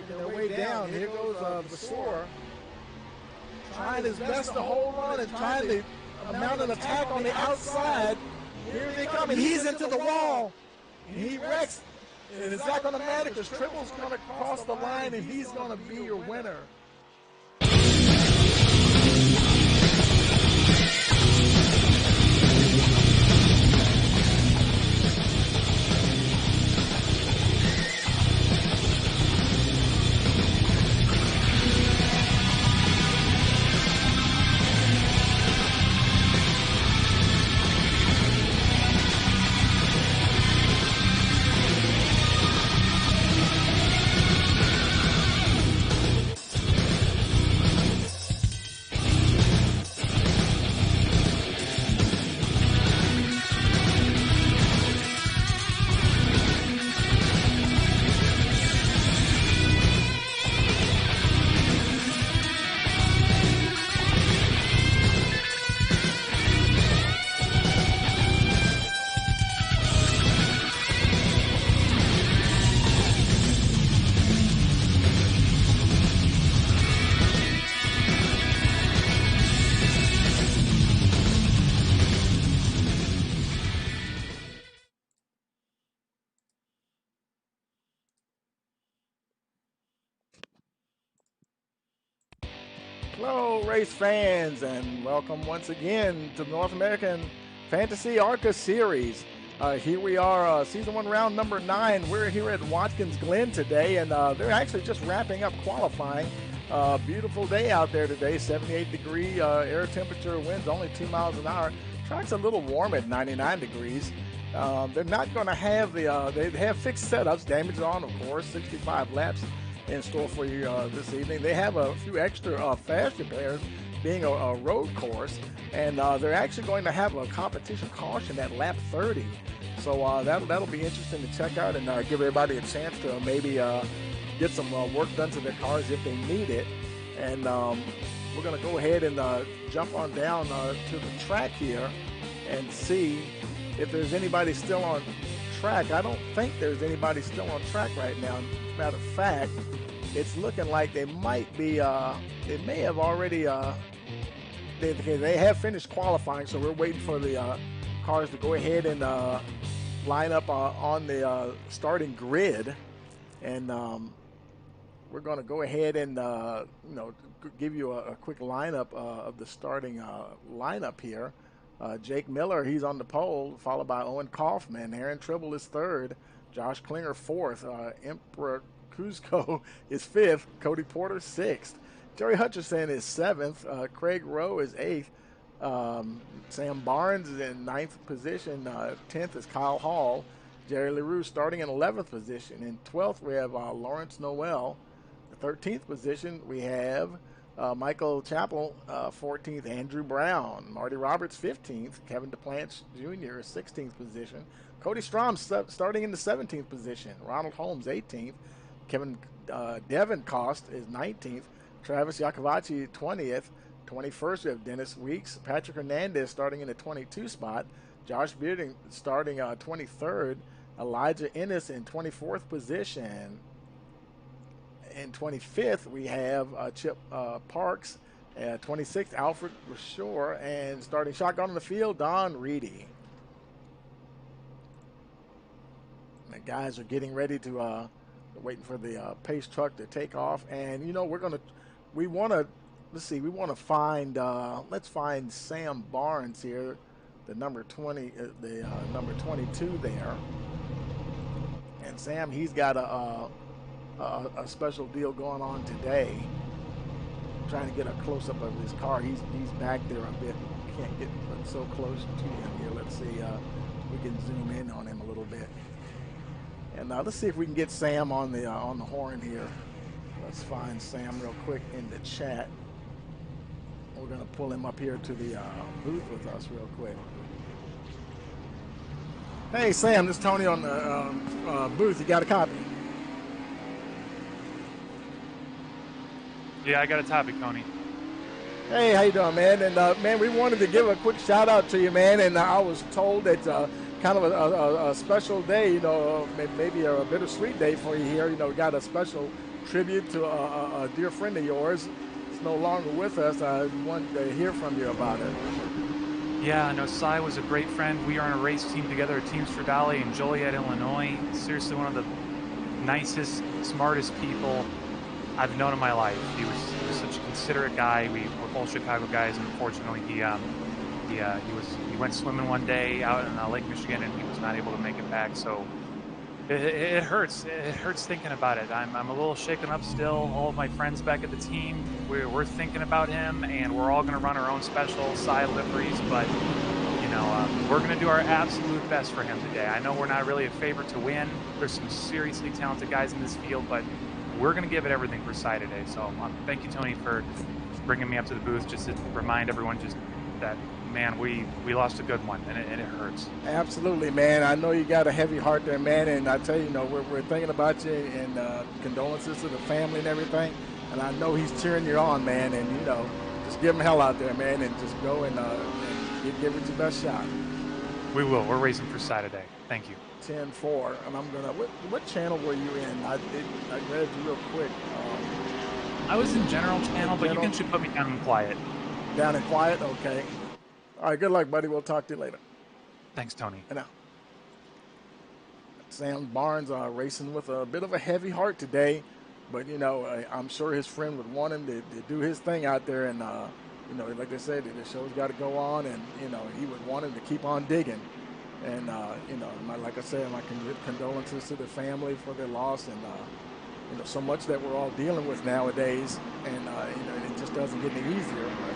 making their way down. Here goes Vasor, trying his best to hold on and trying to mount an attack on the outside. Here they come, and he's into the wall. And he wrecks, and it's not going to matter because Tripple's going to cross the line, and he's going to be your winner. Hello, race fans, and welcome once again to the North American Fantasy ARCA Series. Here we are, Season 1, Round number 9. We're here at Watkins, Glen today, and they're actually just wrapping up qualifying. Beautiful day out there today, 78-degree air temperature, winds only 2 miles an hour. Track's a little warm at 99 degrees. They're not going to have they have fixed setups, damage on, of course, 65 laps in store for you this evening. They have a few extra fast repairs, being a road course, and they're actually going to have a competition caution at lap 30. So that'll be interesting to check out and give everybody a chance to maybe get some work done to their cars if they need it. And we're going to go ahead and jump on down to the track here and see if there's anybody still on track. I don't think there's anybody still on track right now. Matter of fact, it's looking like they might be, they may have already, they have finished qualifying, so we're waiting for the cars to go ahead and line up on the starting grid. And we're going to go ahead and, give you a quick lineup of the starting lineup here. Jake Miller, he's on the pole, followed by Owen Kaufman. Aaron Tribble is third. Josh Klinger fourth. Emperor Kuzco is fifth. Cody Porter sixth. Jerry Hutcherson is seventh. Craig Rowe is eighth. Sam Barnes is in ninth position. 10th is Kyle Hall. Jerry LaRue starting in 11th position. In 12th, we have Lawrence Noel. The 13th position, we have Michael Chappell, 14th. Andrew Brown. Marty Roberts, 15th. Kevin DePlanch Jr., 16th position. Cody Strom starting in the 17th position. Ronald Holmes, 18th. Kevin Devin Cost is 19th. Travis Yakovacci, 20th. 21st, we have Dennis Weeks. Patrick Hernandez starting in the 22 spot. Josh Bearding starting 23rd. Elijah Ennis in 24th position. In 25th, we have Chip Parks. 26th, Alfred Rashore. And starting shotgun on the field, Don Reedy. The guys are getting ready to waiting for the pace truck to take off. And, we want to find, let's find Sam Barnes here, the number 20, the number 22 there. And Sam, he's got a special deal going on today. I'm trying to get a close-up of his car. He's back there a bit. Can't get so close to him here. Let's see, we can zoom in on him a little bit. And let's see if we can get Sam on the horn here. Let's find Sam real quick in the chat. We're going to pull him up here to the booth with us real quick. Hey, Sam, this is Tony on the booth. You got a copy? Yeah, I got a topic, Tony. Hey, how you doing, man? And, man, we wanted to give a quick shout-out to you, man. And I was told that kind of a special day, maybe a bittersweet day for you here. We got a special tribute to a dear friend of yours. It's no longer with us. I want to hear from you about it. Yeah, no, Cy was a great friend. We are on a race team together at Teamster Valley in Joliet, Illinois. Seriously, one of the nicest, smartest people I've known in my life. He was such a considerate guy. We're both Chicago guys, and unfortunately, he went swimming one day out in Lake Michigan, and he was not able to make it back. So it hurts. It hurts thinking about it. I'm a little shaken up still. All of my friends back at the team, we're thinking about him, and we're all going to run our own special side liveries. But we're going to do our absolute best for him today. I know we're not really a favorite to win. There's some seriously talented guys in this field, but we're going to give it everything for Cy today. So thank you, Tony, for bringing me up to the booth just to remind everyone just that, man, we lost a good one, and it hurts. Absolutely, man. I know you got a heavy heart there, man, and I tell you, we're thinking about you, and condolences to the family and everything. And I know he's cheering you on, man, and just give him hell out there, man, and just go and give it your best shot. We will. We're racing for Cy today. Thank you. 10-4, and I'm gonna. What channel were you in? I read you real quick. I was in general channel, but you can put me down in quiet. Down in quiet, okay. All right, good luck, buddy. We'll talk to you later. Thanks, Tony. I know. Sam Barnes racing with a bit of a heavy heart today, but I'm sure his friend would want him to do his thing out there, and like I said, the show's got to go on, and he would want him to keep on digging. And like I said, my condolences to the family for their loss, and so much that we're all dealing with nowadays, and it just doesn't get any easier. But,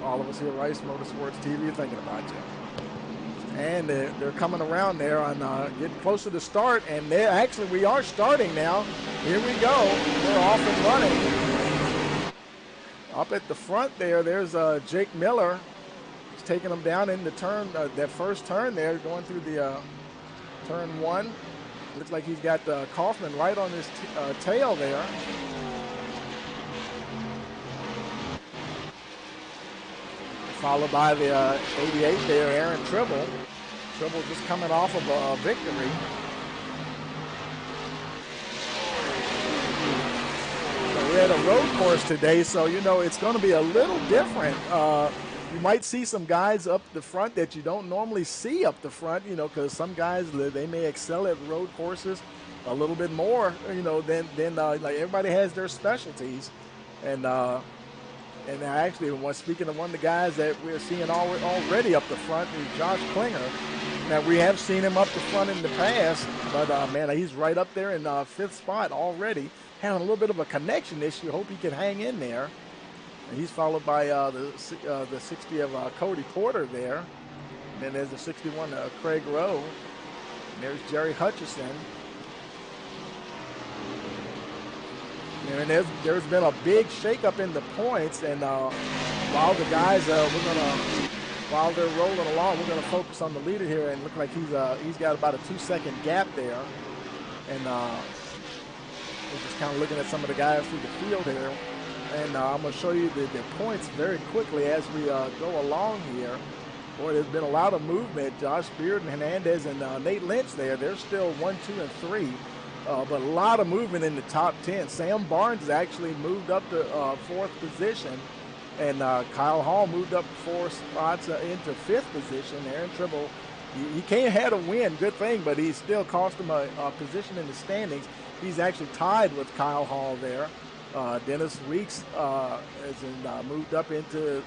all of us here at Rice Motorsports TV are thinking about you. And they're coming around there on getting close to the start, and we are starting now. Here we go. We're off and running. Up at the front there's Jake Miller. He's taking them down in the turn, that first turn there, going through the turn one. Looks like he's got Kaufman right on his tail there. Followed by the 88 there, Aaron Tribble. Tribble just coming off of a victory. So we're at a road course today, so it's going to be a little different. You might see some guys up the front that you don't normally see up the front, because some guys, they may excel at road courses a little bit more, than like everybody has their specialties. And actually, speaking of one of the guys that we're seeing already up the front is Josh Klinger. Now, we have seen him up the front in the past, but, man, he's right up there in 5th spot already, having a little bit of a connection issue. Hope he can hang in there. And he's followed by the 60 of Cody Porter there. And then there's the 61 Craig Rowe. And there's Jerry Hutchison. And there's been a big shakeup in the points, and while the guys while they're rolling along, we're gonna focus on the leader here, and look like he's got about a 2-second gap there, and we're just kind of looking at some of the guys through the field here, and I'm gonna show you the points very quickly as we go along here. Boy, there's been a lot of movement. Josh Beard and Hernandez and Nate Lynch there. They're still 1, 2, and 3. But a lot of movement in the top 10. Sam Barnes actually moved up to 4th position, and Kyle Hall moved up 4 spots into 5th position. Aaron Tribble, he had a win, good thing, but he still cost him a position in the standings. He's actually tied with Kyle Hall there. Dennis Weeks has moved up into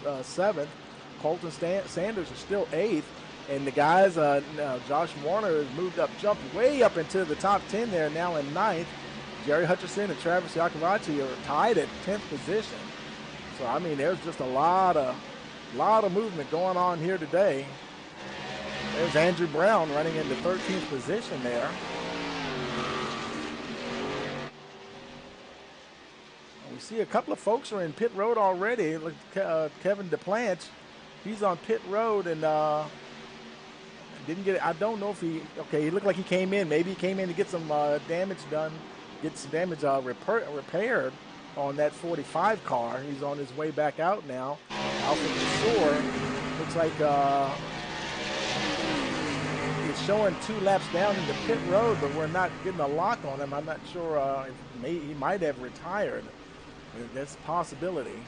7th. Colton Sanders is still 8th. And the guys, Josh Warner has moved up, jumped way up into the top 10 there, now in 9th. Jerry Hutchison and Travis Iacovacci are tied at 10th position. So, I mean, there's just a lot of movement going on here today. There's Andrew Brown running into 13th position there. We see a couple of folks are in pit road already. Look, Kevin DePlanch, he's on pit road, and didn't get it. I don't know if he looked like he came in. Maybe he came in to get some damage done, get some damage repaired on that 45 car. He's on his way back out now. Alfred Lesueur looks like it It's showing 2 laps down in the pit road, but we're not getting a lock on him. I'm not sure if he might have retired. That's a possibility.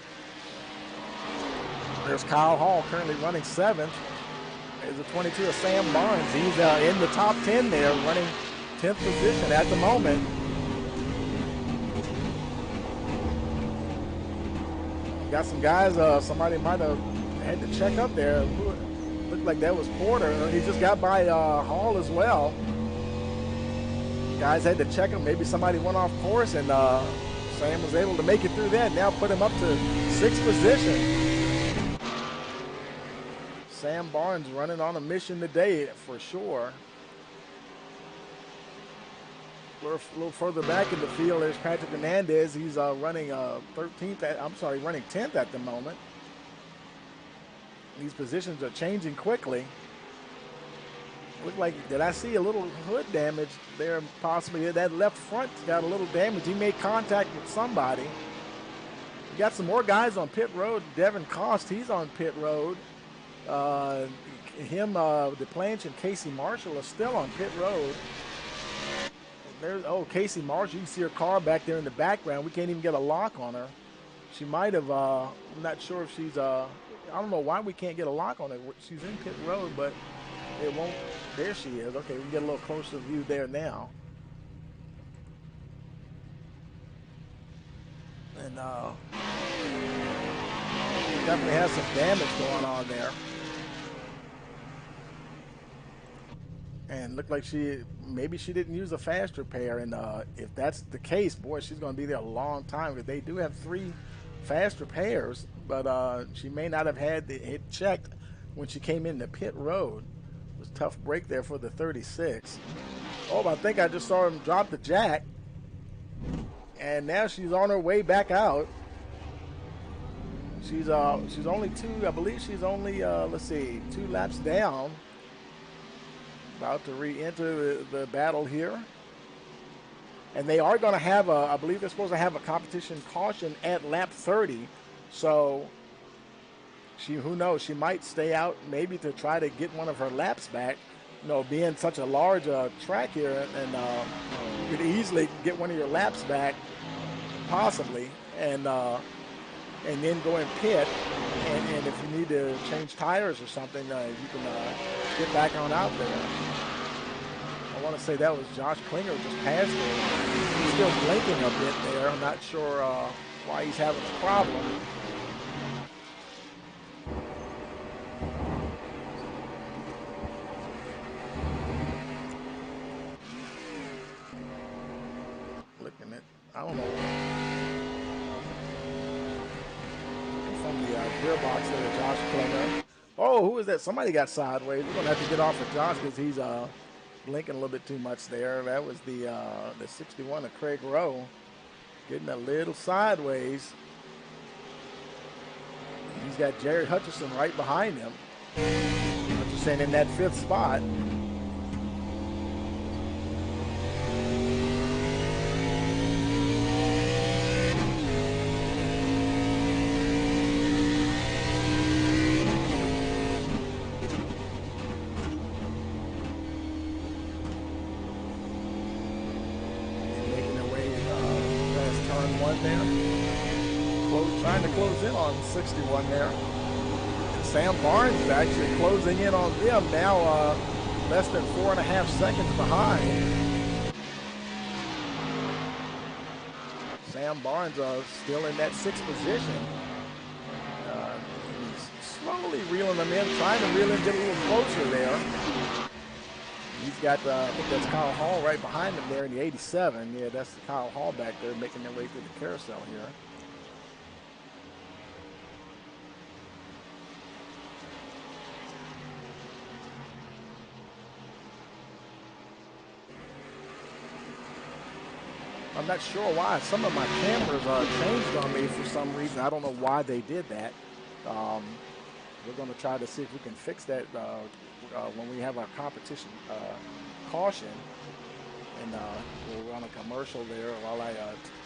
There's Kyle Hall currently running 7th. There's a 22 of Sam Barnes. He's in the top 10 there, running 10th position at the moment. Got some guys, somebody might have had to check up there. Looked like that was Porter. He just got by Hall as well. Guys had to check him. Maybe somebody went off course, and Sam was able to make it through that. Now put him up to 6th position. Sam Barnes running on a mission today for sure. A little further back in the field, there's Patrick Hernandez. He's running 13th. Running 10th at the moment. These positions are changing quickly. Look like, did I see a little hood damage there? Possibly that left front got a little damage. He made contact with somebody. We got some more guys on pit road. Devin Cost, he's on pit road. DePlanch and Casey Marshall are still on pit road. There's, Casey Marshall, you can see her car back there in the background. We can't even get a lock on her. She might have, I'm not sure if she's, I don't know why we can't get a lock on her. She's in pit road, but it won't, there she is. Okay, we can get a little closer view there now. And definitely has some damage going on there. And looked like maybe she didn't use a fast repair. And if that's the case, boy, she's going to be there a long time, because they do have 3 fast repairs, but she may not have had it checked when she came in the pit road. It was a tough break there for the 36. Oh, I think I just saw him drop the jack. And now she's on her way back out. She's only 2, I believe she's only, 2 laps down. About to re-enter the battle here. And they are going to have I believe they're supposed to have a competition caution at lap 30. So who knows, she might stay out maybe to try to get one of her laps back. You know, being such a large track here, and you could easily get one of your laps back, possibly, and then go and pit. And if you need to change tires or something, you can get back on out there. I want to say that was Josh Klinger just passed her. He's still blinking a bit there. I'm not sure why he's having a problem. Looking at, I don't know. From the gearbox there, Josh Klinger. Oh, who is that? Somebody got sideways. We're going to have to get off of Josh because he's blinking a little bit too much there. That was the 61 of Craig Rowe getting a little sideways. He's got Jared Hutchison right behind him. Hutchison in that 5th spot. Trying to close in on 61 there. And Sam Barnes is actually closing in on them now, less than 4.5 seconds behind. Sam Barnes still in that 6th position. He's slowly reeling them in, trying to reel in, get a little closer there. He's got, I think that's Kyle Hall right behind him there in the 87. Yeah, that's Kyle Hall back there making their way through the carousel here. I'm not sure why. Some of my cameras changed on me for some reason. I don't know why they did that. We're going to try to see if we can fix that when we have our competition caution. And we'll run a commercial there while I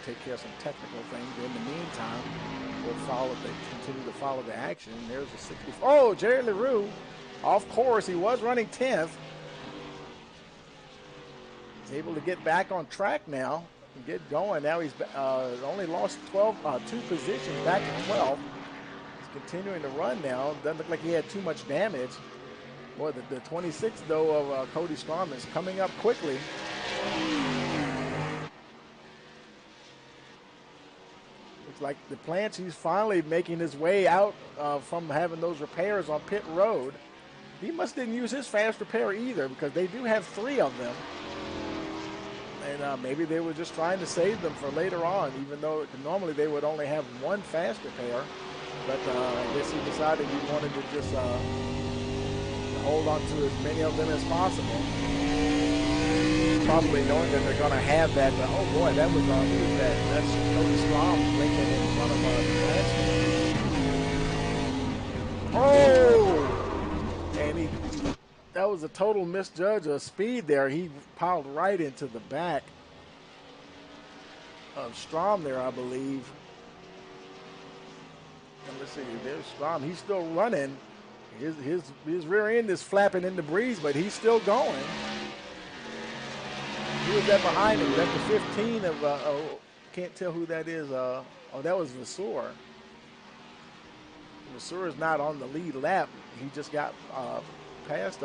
take care of some technical things. In the meantime, we'll continue to follow the action. There's a 64. Oh, Jerry LaRue, off course. He was running 10th. He's able to get back on track now and get going. Now he's only lost 2 positions, back to 12. He's continuing to run now. Doesn't look like he had too much damage. Boy, the 26 though of Cody Strom is coming up quickly. Looks like the plants, he's finally making his way out from having those repairs on pit road. He didn't use his fast repair either, because they do have 3 of them. And maybe they were just trying to save them for later on, even though normally they would only have 1 fast repair. But I guess he decided he wanted to just hold on to as many of them as possible. Probably knowing that they're going to have that. Oh boy, that was who was that? That's Cody Strom blinking in front of the Oh! And that was a total misjudge of speed there. He piled right into the back of Strom there, I believe. And let's see, there's Strom. He's still running. His rear end is flapping in the breeze, but he's still going. Who was that behind him? That's the 15 of, can't tell who that is. Oh, that was Vasseur. Vasseur is not on the lead lap. He just got past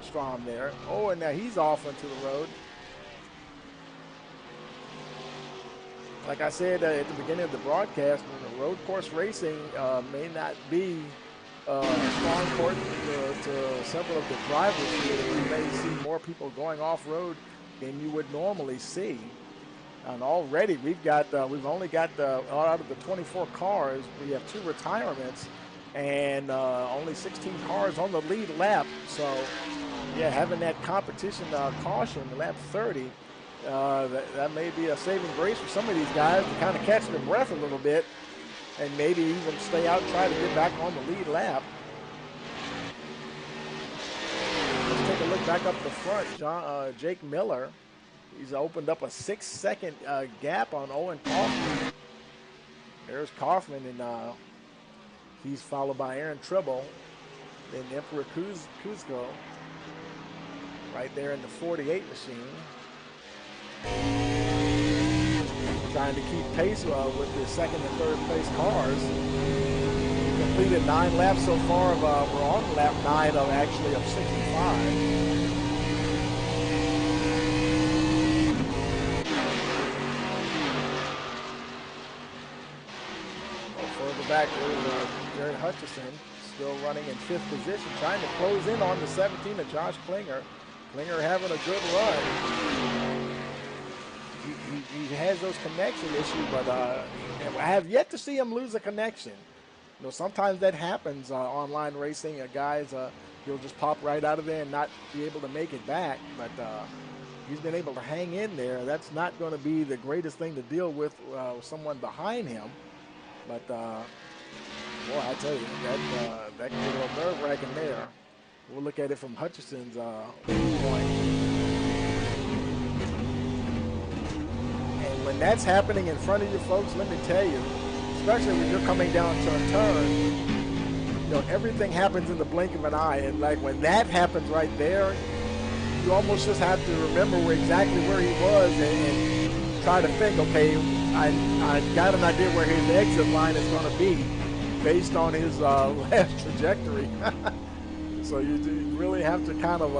Strom there. Oh, and now he's off into the road. Like I said at the beginning of the broadcast, road course racing may not be a strong point to several of the drivers. You may see more people going off-road than you would normally see. And already we've only got out of the 24 cars, we have 2 retirements and only 16 cars on the lead lap. So yeah, having that competition caution, lap 30, that may be a saving grace for some of these guys to kind of catch their breath a little bit and maybe even stay out and try to get back on the lead lap. Let's take a look back up the front. Jake Miller, he's opened up a 6-second gap on Owen Kaufman. There's Kaufman, and he's followed by Aaron Tribble, then Emperor Kuzco right there in the 48 machine. Trying to keep pace with the 2nd and 3rd place cars. We've completed 9 laps so far. We're on lap 9 of 65. Further back, there's Jared Hutchison still running in 5th position, trying to close in on the 17 of Josh Klinger. Klinger having a good run. He has those connection issues, but I have yet to see him lose a connection. You know, sometimes that happens online racing. Guys, he'll just pop right out of there and not be able to make it back. But he's been able to hang in there. That's not going to be the greatest thing to deal with someone behind him. But boy, I tell you, that can get a little nerve-wracking there. We'll look at it from Hutchison's point. When that's happening in front of you folks, let me tell you, especially when you're coming down to a turn, you know, everything happens in the blink of an eye. And like when that happens right there, you almost just have to remember exactly where he was and try to think, okay, I got an idea where his exit line is going to be based on his last trajectory. So you really have to kind of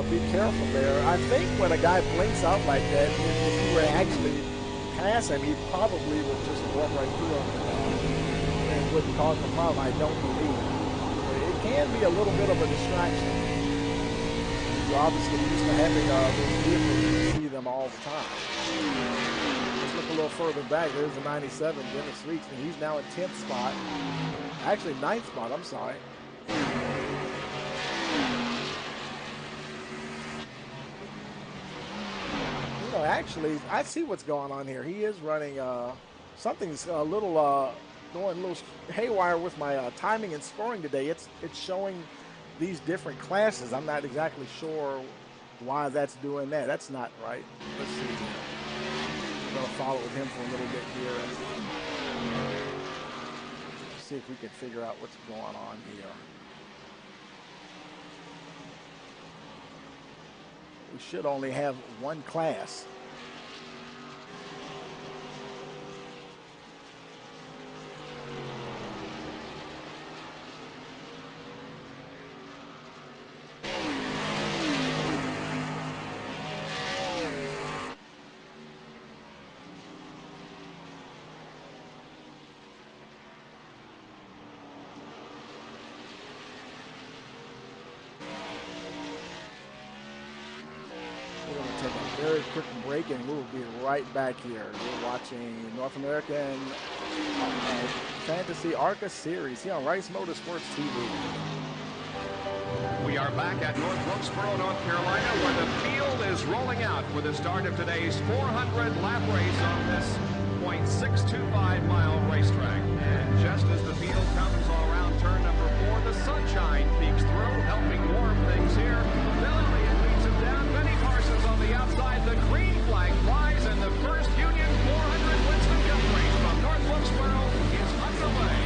be careful there. I think when a guy blinks out like that, if you were to actually pass him, he probably would just walk right through him and wouldn't cause a problem, I don't believe. It can be a little bit of a distraction. You're obviously used to having those vehicles, you see them all the time. Let's look a little further back. There's the 97, Dennis Reeks, and he's now in 10th spot. Actually, 9th spot, I'm sorry. Actually, I see what's going on here. He is running, something's a little, going a little haywire with my timing and scoring today. It's showing these different classes. I'm not exactly sure why that's doing that. That's not right. Let's see. We're going to follow with him for a little bit here and see if we can figure out what's going on here. we should only have one class. Very quick break, and we'll be right back here. We're watching North American Fantasy ARCA Series here on Rice Motorsports TV. We are back at North Wilkesboro, North Carolina, where the field is rolling out for the start of today's 400-lap race on this .625-mile racetrack. And just as the field comes around turn number 4, the sunshine peeks through, helping warm things here. Outside, the green flag flies, and the first Union 400 Winston Cup race from North Wilkesboro is underway.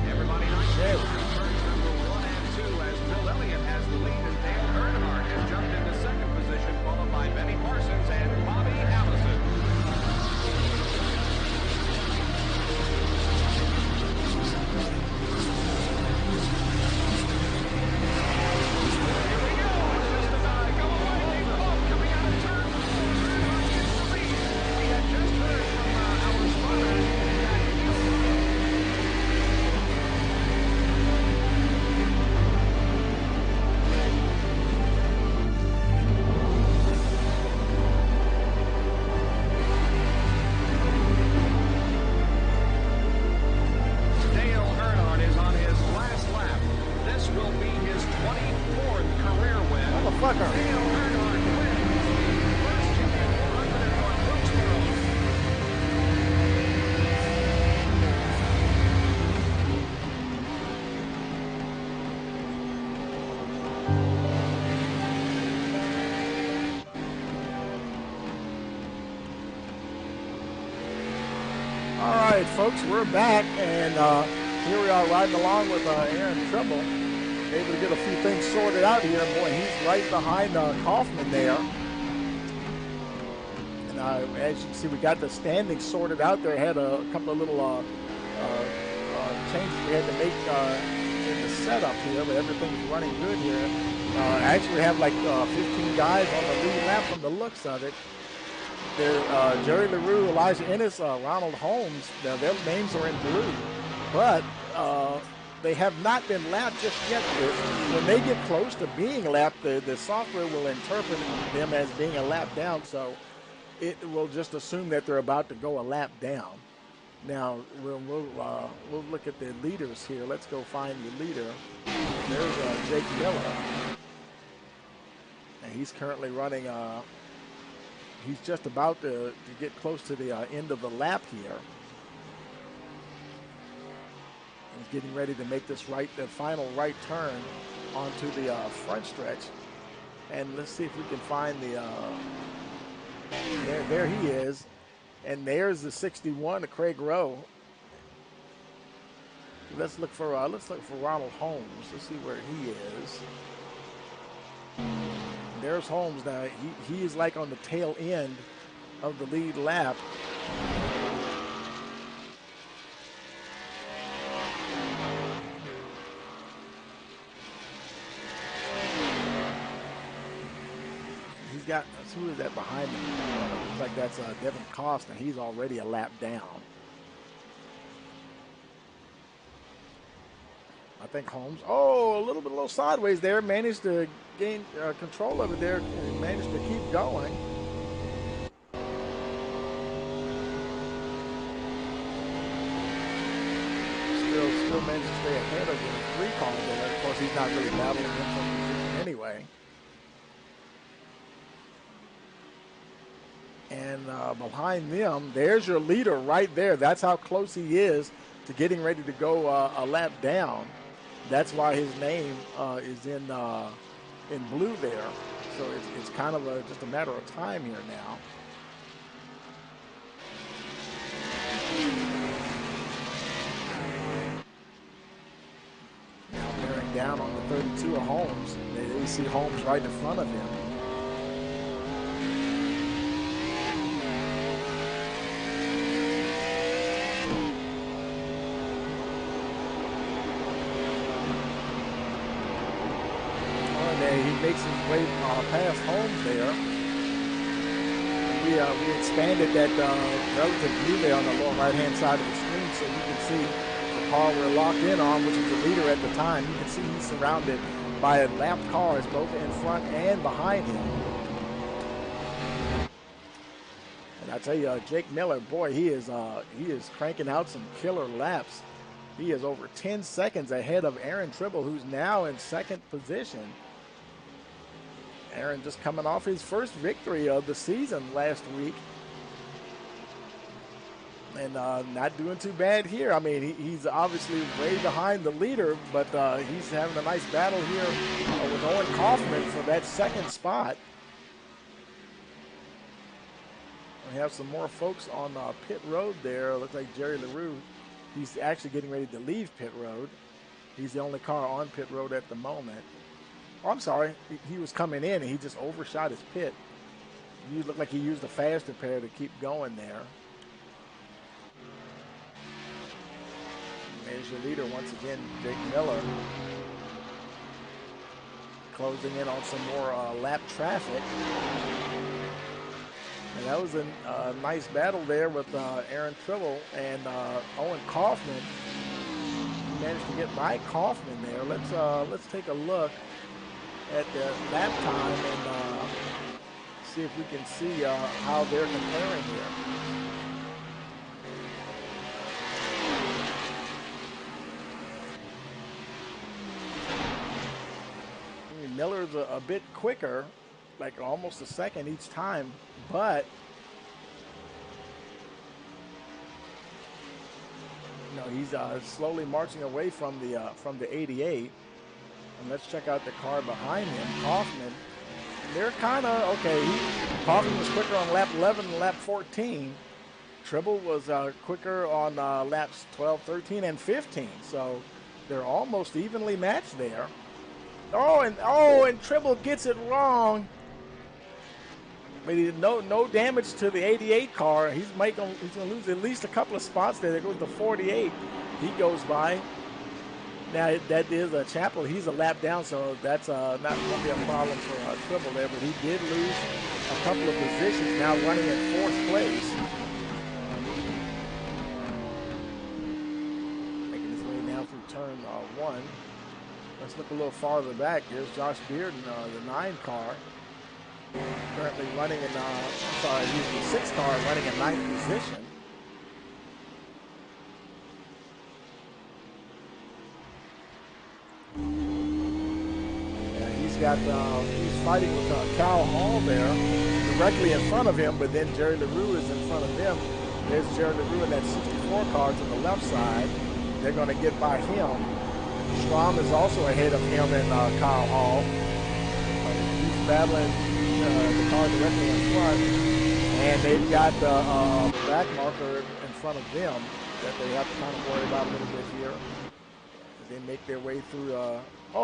Everybody on turns number 1 and 2 as Bill Elliott has the lead, and Dale Earnhardt has jumped into second position, followed by Benny Parsons and Bobby Allison. Folks, we're back, and here we are riding along with Aaron Trimble, able to get a few things sorted out here. Boy, he's right behind Kaufman there. And as you can see, we got the standings sorted out there. Had a couple of little changes we had to make in the setup here, but everything's running good here. Actually, we have like 15 guys on the lead lap from the looks of it. Jerry LaRue, Elijah Ennis, Ronald Holmes, their names are in blue, but they have not been lapped just yet. When they get close to being lapped, the software will interpret them as being a lap down, so it will just assume that they're about to go a lap down. Now, we'll look at the leaders here. Let's go find the leader. There's Jake Miller, and he's currently running he's just about to get close to the end of the lap here. He's getting ready to make this the final right turn onto the front stretch. And let's see if we can find the, there he is. And there's the 61, Craig Rowe. Let's look for Ronald Holmes. Let's see where he is. There's Holmes now. He is like on the tail end of the lead lap. He's got, who is that behind him? Looks like that's Devin Costner. He's already a lap down. I think Holmes, a little sideways there, managed to gain control of it there and managed to keep going. Still managed to stay ahead of the 3 car there. Of course, he's not really battling him from position anyway. And behind them, there's your leader right there. That's how close he is to getting ready to go a lap down. That's why his name is in blue there. So it's kind of just a matter of time here now. Now bearing down on the 32 of Holmes. you see Holmes right in front of him. He makes his way past Holmes there. We expanded that relative view there on the lower right-hand side of the screen so you can see the car we're locked in on, which was the leader at the time. You can see he's surrounded by lapped cars, both in front and behind him. And I tell you, Jake Miller, boy, he is cranking out some killer laps. He is over 10 seconds ahead of Aaron Tribble, who's now in second position. Aaron just coming off his first victory of the season last week. And not doing too bad here. I mean, he's obviously way behind the leader, but he's having a nice battle here with Owen Kaufman for that second spot. We have some more folks on pit road there. Looks like Jerry LaRue. He's actually getting ready to leave pit road. He's the only car on pit road at the moment. Oh, I'm sorry, he was coming in and he just overshot his pit. You look like he used the faster pair to keep going there. And there's your leader once again, Jake Miller. Closing in on some more lap traffic. And that was a nice battle there with Aaron Tribble and Owen Kaufman. He managed to get by Kaufman there. Let's take a look at the lap time and see if we can see how they're comparing here. I mean, Miller's a bit quicker, like almost a second each time, but you know, he's slowly marching away from the 88. And let's check out the car behind him, Kaufman. They're kind of, okay, Kaufman was quicker on lap 11 and lap 14. Tribble was quicker on laps 12, 13, and 15. So they're almost evenly matched there. And Tribble gets it wrong. But no damage to the 88 car. He's going to lose at least a couple of spots there. There goes the 48. He goes by. Now, that is a Chapel. He's a lap down, so that's not going to be a problem for Tribble there. But he did lose a couple of positions, now running in fourth place. Making his way now through turn one. Let's look a little farther back. Here's Josh Bearden, the 9 car. Currently running in, he's the 6 car running in 9th position. He's fighting with Kyle Hall there, directly in front of him, but then Jerry LaRue is in front of them. There's Jerry LaRue in that 64 car to the left side. They're going to get by him. Strom is also ahead of him and Kyle Hall. He's battling the car directly in front, and they've got the back marker in front of them that they have to kind of worry about a little bit here. They make their way through.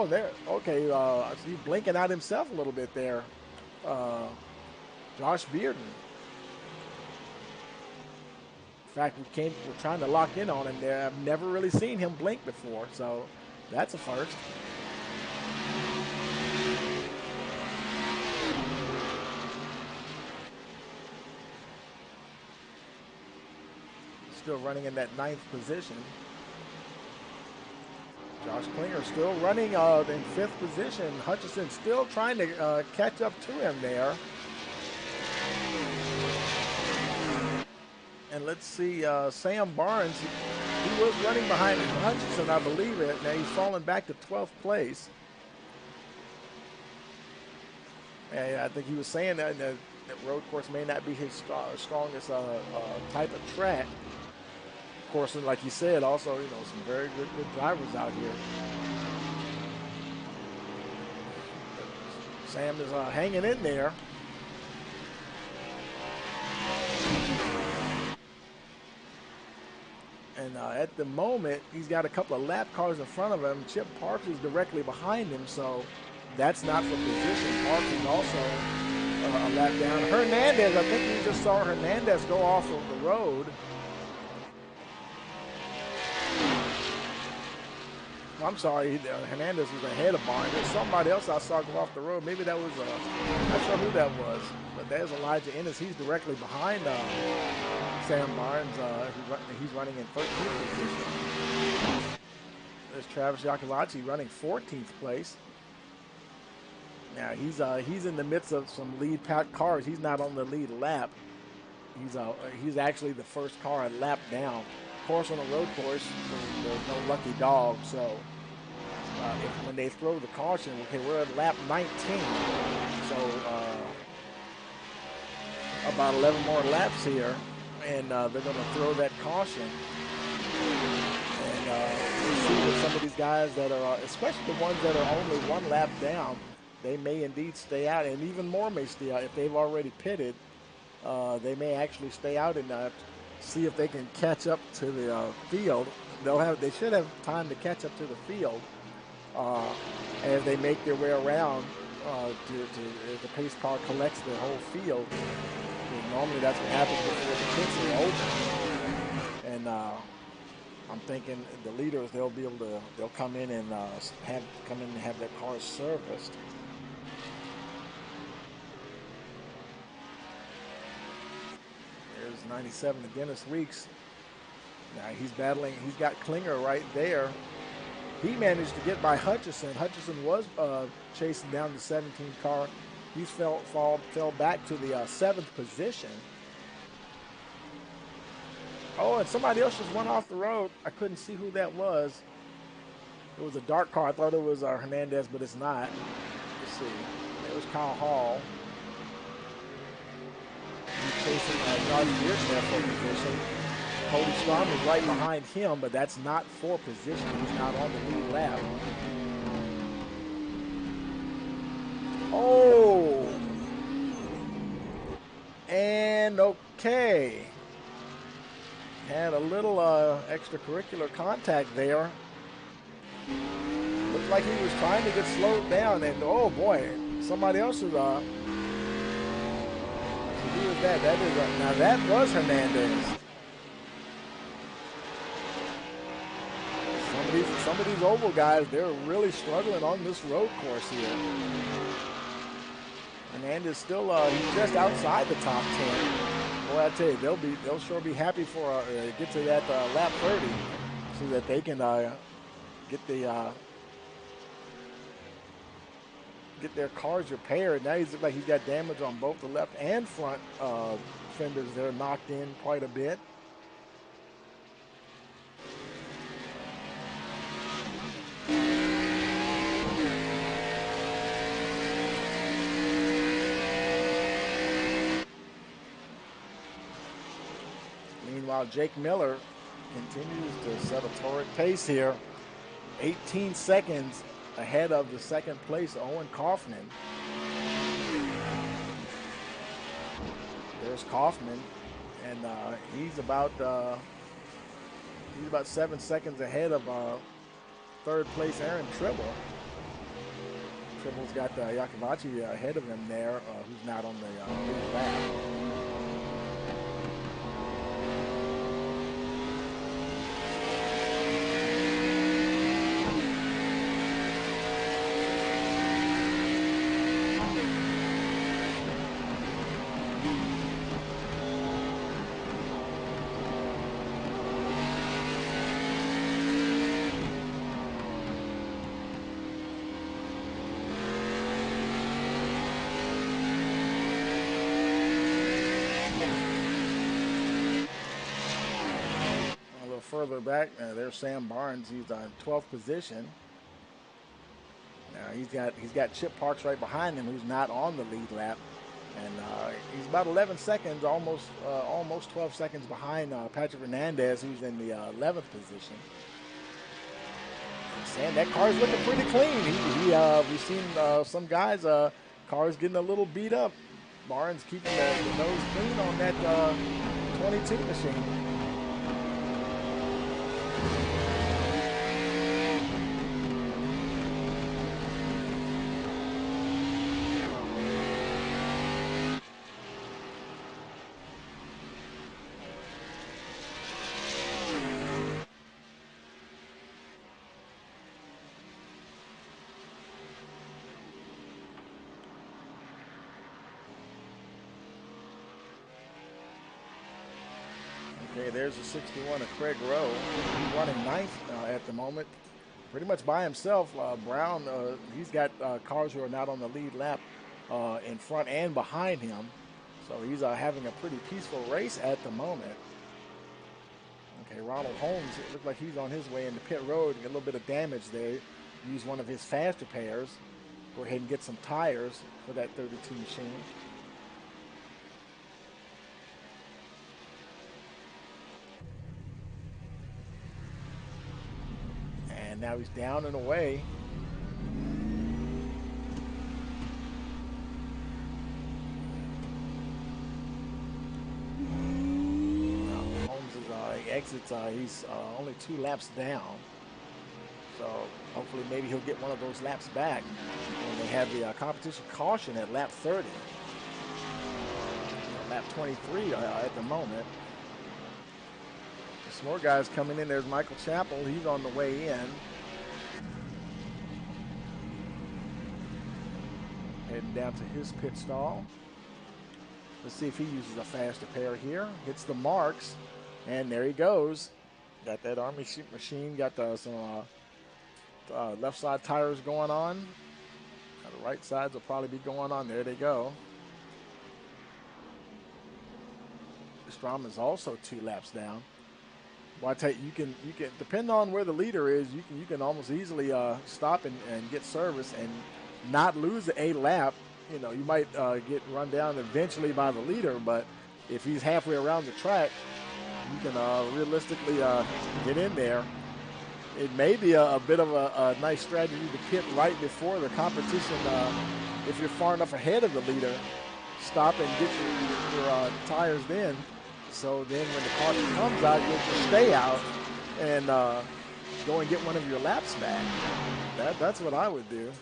There. Okay, I see blinking out himself a little bit there. Josh Bearden. In fact, we're trying to lock in on him there. I've never really seen him blink before, so that's a first. Still running in that 9th position. Josh Klinger still running in 5th position. Hutchison still trying to catch up to him there. And let's see, Sam Barnes, he was running behind Hutchison, I believe it. Now he's fallen back to 12th place. And I think he was saying that road course may not be his strongest type of track. Of course, and like he said, also, some very good drivers out here. Sam is hanging in there. And at the moment, he's got a couple of lap cars in front of him. Chip Parks is directly behind him, so that's not for position. Parks is also a lap down. Hernandez, I think we just saw Hernandez go off of the road. I'm sorry, Hernandez was ahead of Barnes. There's somebody else I saw go off the road. Maybe that was, I'm not sure who that was. But there's Elijah Ennis. He's directly behind Sam Barnes. He's running in 13th position. There's Travis Yakivachi running 14th place. Now he's in the midst of some lead pack cars. He's not on the lead lap. He's actually the first car a lap down. Of course, on a road course, there's no lucky dog. So when they throw the caution, okay, we're at lap 19. So about 11 more laps here, and they're going to throw that caution. And we see that some of these guys that are, especially the ones that are only one lap down, they may indeed stay out, and even more may stay out if they've already pitted. They may actually stay out and see if they can catch up to the field. They should have time to catch up to the field as they make their way around as the pace car collects the whole field. And normally that's what happens before the pits are open. And I'm thinking the leaders, they'll come in and have their cars serviced. There's 97 Dennis Weeks. Now he's battling. He's got Klinger right there. He managed to get by Hutchison. Hutchison was chasing down the 17 car. He fell back to the 7th position. Oh, and somebody else just went off the road. I couldn't see who that was. It was a dark car. I thought it was Hernandez, but it's not. Let's see. It was Kyle Hall. He's chasing Josh Beardsley for position. Cody Storm is right behind him, but that's not for position. He's not on the lead lap. Oh! And okay. Had a little extracurricular contact there. Looks like he was trying to get slowed down, and oh boy, somebody else is who was that? Now that was Hernandez. Some of these oval guys, they're really struggling on this road course here. Hernandez still he's just outside the top 10. Boy, I tell you, they'll sure be happy for get to that lap 30 so that they can get their cars repaired. Now he's like he's got damage on both the left and front fenders. They're knocked in quite a bit. Meanwhile, Jake Miller continues to set a torrid pace here. 18 seconds ahead of the second place, Owen Kaufman. There's Kaufman, and he's about 7 seconds ahead of third place Aaron Tribble. Tribble's got Yakivachi ahead of him there, who's not on the lead lap. Further back, there's Sam Barnes. He's on 12th position. Now he's got Chip Parks right behind him, who's not on the lead lap, and he's about 11 seconds, almost 12 seconds behind Patrick Hernandez, who's in the 11th position. And that car's looking pretty clean. We've seen some guys, cars getting a little beat up. Barnes keeping the nose clean on that 22 machine. Okay, there's the 61 of Craig Rowe. He's running ninth at the moment, pretty much by himself. Brown, he's got cars who are not on the lead lap in front and behind him. So he's having a pretty peaceful race at the moment. Okay, Ronald Holmes, it looked like he's on his way into pit road. A little bit of damage there. Use one of his faster pairs. Go ahead and get some tires for that 32 machine. And now he's down and away. Exits, he's only 2 laps down, so hopefully maybe he'll get one of those laps back when they have the competition caution at lap 30, lap 23 at the moment. Some more guys coming in. There's Michael Chappell, he's on the way in, heading down to his pit stall. Let's see if he uses a faster pair here. Hits the marks. And there he goes. Got that Army machine. Got some left side tires going on. The right sides will probably be going on. There they go. Strom is also 2 laps down. Well, I tell you, you can depend on where the leader is. You can almost easily stop and get service and not lose a lap. You know, you might get run down eventually by the leader, but if he's halfway around the track, you can realistically get in there. It may be a bit of a nice strategy to pit right before the competition. If you're far enough ahead of the leader, stop and get your tires then. So then when the caution comes out, you'll just stay out and go and get one of your laps back. That's what I would do.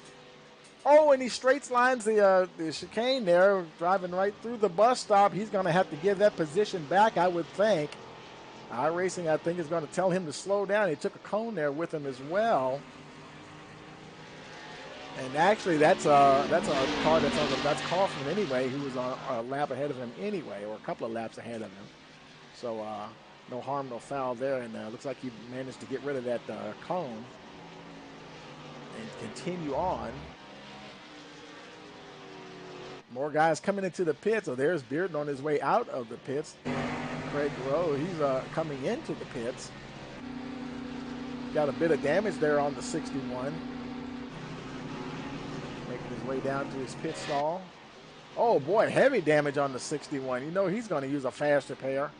Oh, and he straight lines the chicane there, driving right through the bus stop. He's going to have to give that position back, I would think. iRacing, I think, is going to tell him to slow down. He took a cone there with him as well. And actually, that's a car that's Kaufman anyway, who was a lap ahead of him anyway, or a couple of laps ahead of him. So no harm, no foul there. And looks like he managed to get rid of that cone and continue on. More guys coming into the pits. So there's Bearden on his way out of the pits. Craig Rowe, he's coming into the pits. Got a bit of damage there on the 61. Making his way down to his pit stall. Oh boy, heavy damage on the 61. You know he's going to use a faster pair.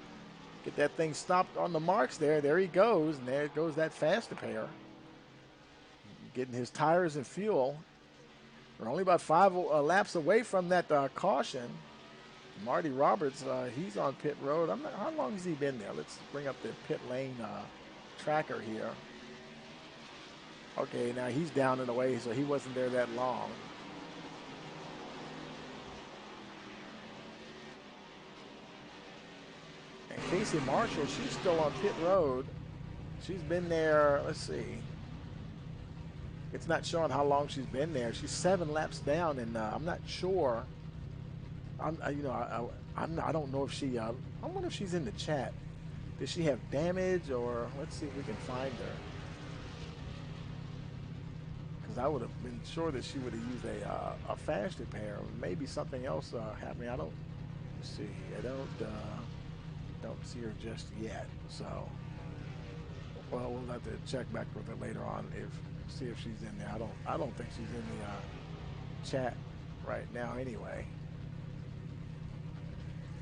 Get that thing stopped on the marks there. There he goes, and there goes that faster pair. Getting his tires and fuel. We're only about 5 laps away from that caution. Marty Roberts, he's on pit road. How long has he been there? Let's bring up the pit lane tracker here. Okay, now he's down and away, so he wasn't there that long. And Casey Marshall, she's still on pit road. She's been there, let's see. It's not showing how long she's been there. She's 7 laps down, and I'm not sure. I don't know if she. I wonder if she's in the chat. Does she have damage, or let's see if we can find her. Because I would have been sure that she would have used a faster pair, or maybe something else happening. I don't. Let's see. I don't see her just yet. So, well, we'll have to check back with her later on see if she's in there. I don't think she's in the chat right now anyway.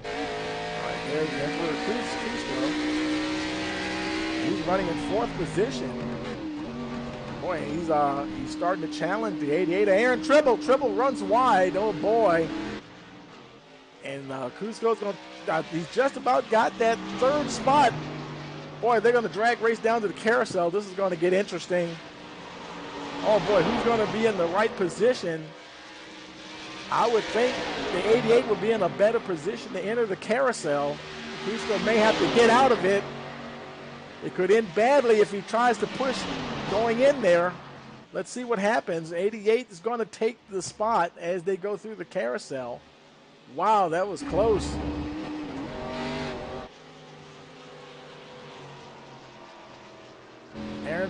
All right, there's Cusco. He's running in 4th position. Boy, he's starting to challenge the 88. Aaron Tribble. Tribble runs wide. Oh boy. And Cusco's he's just about got that 3rd spot. Boy, they're going to drag race down to the carousel. This is going to get interesting. Oh boy, who's going to be in the right position? I would think the 88 would be in a better position to enter the carousel. Cusco may have to get out of it. It could end badly if he tries to push going in there. Let's see what happens. 88 is going to take the spot as they go through the carousel. Wow, that was close.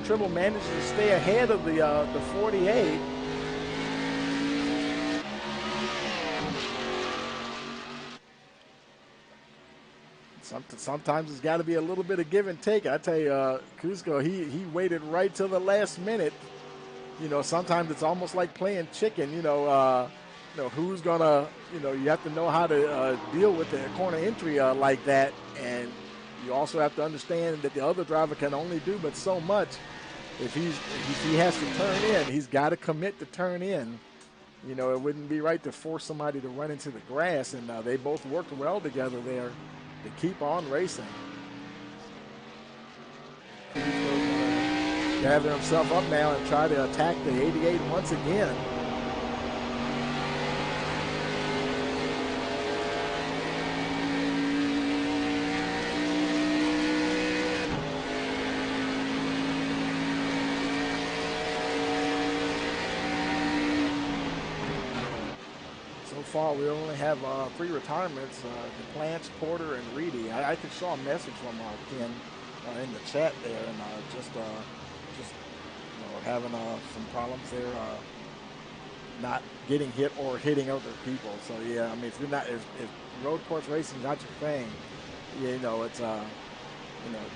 Trimble manages to stay ahead of the 48. Sometimes it's got to be a little bit of give and take. I tell you, Cusco, he waited right till the last minute. You know, sometimes it's almost like playing chicken. You know, who's gonna, you have to know how to deal with the corner entry like that, and you also have to understand that the other driver can only do but so much. If he has to turn in, he's got to commit to turn in. You know, it wouldn't be right to force somebody to run into the grass, and they both worked well together there to keep on racing. He's going to gather himself up now and try to attack the 88 once again. Far, we only have 3 retirements, DePlance, Porter, and Reedy. I just saw a message from Ken in the chat there, and just having some problems there, not getting hit or hitting other people. So yeah, I mean, if road course racing is not your thing, it's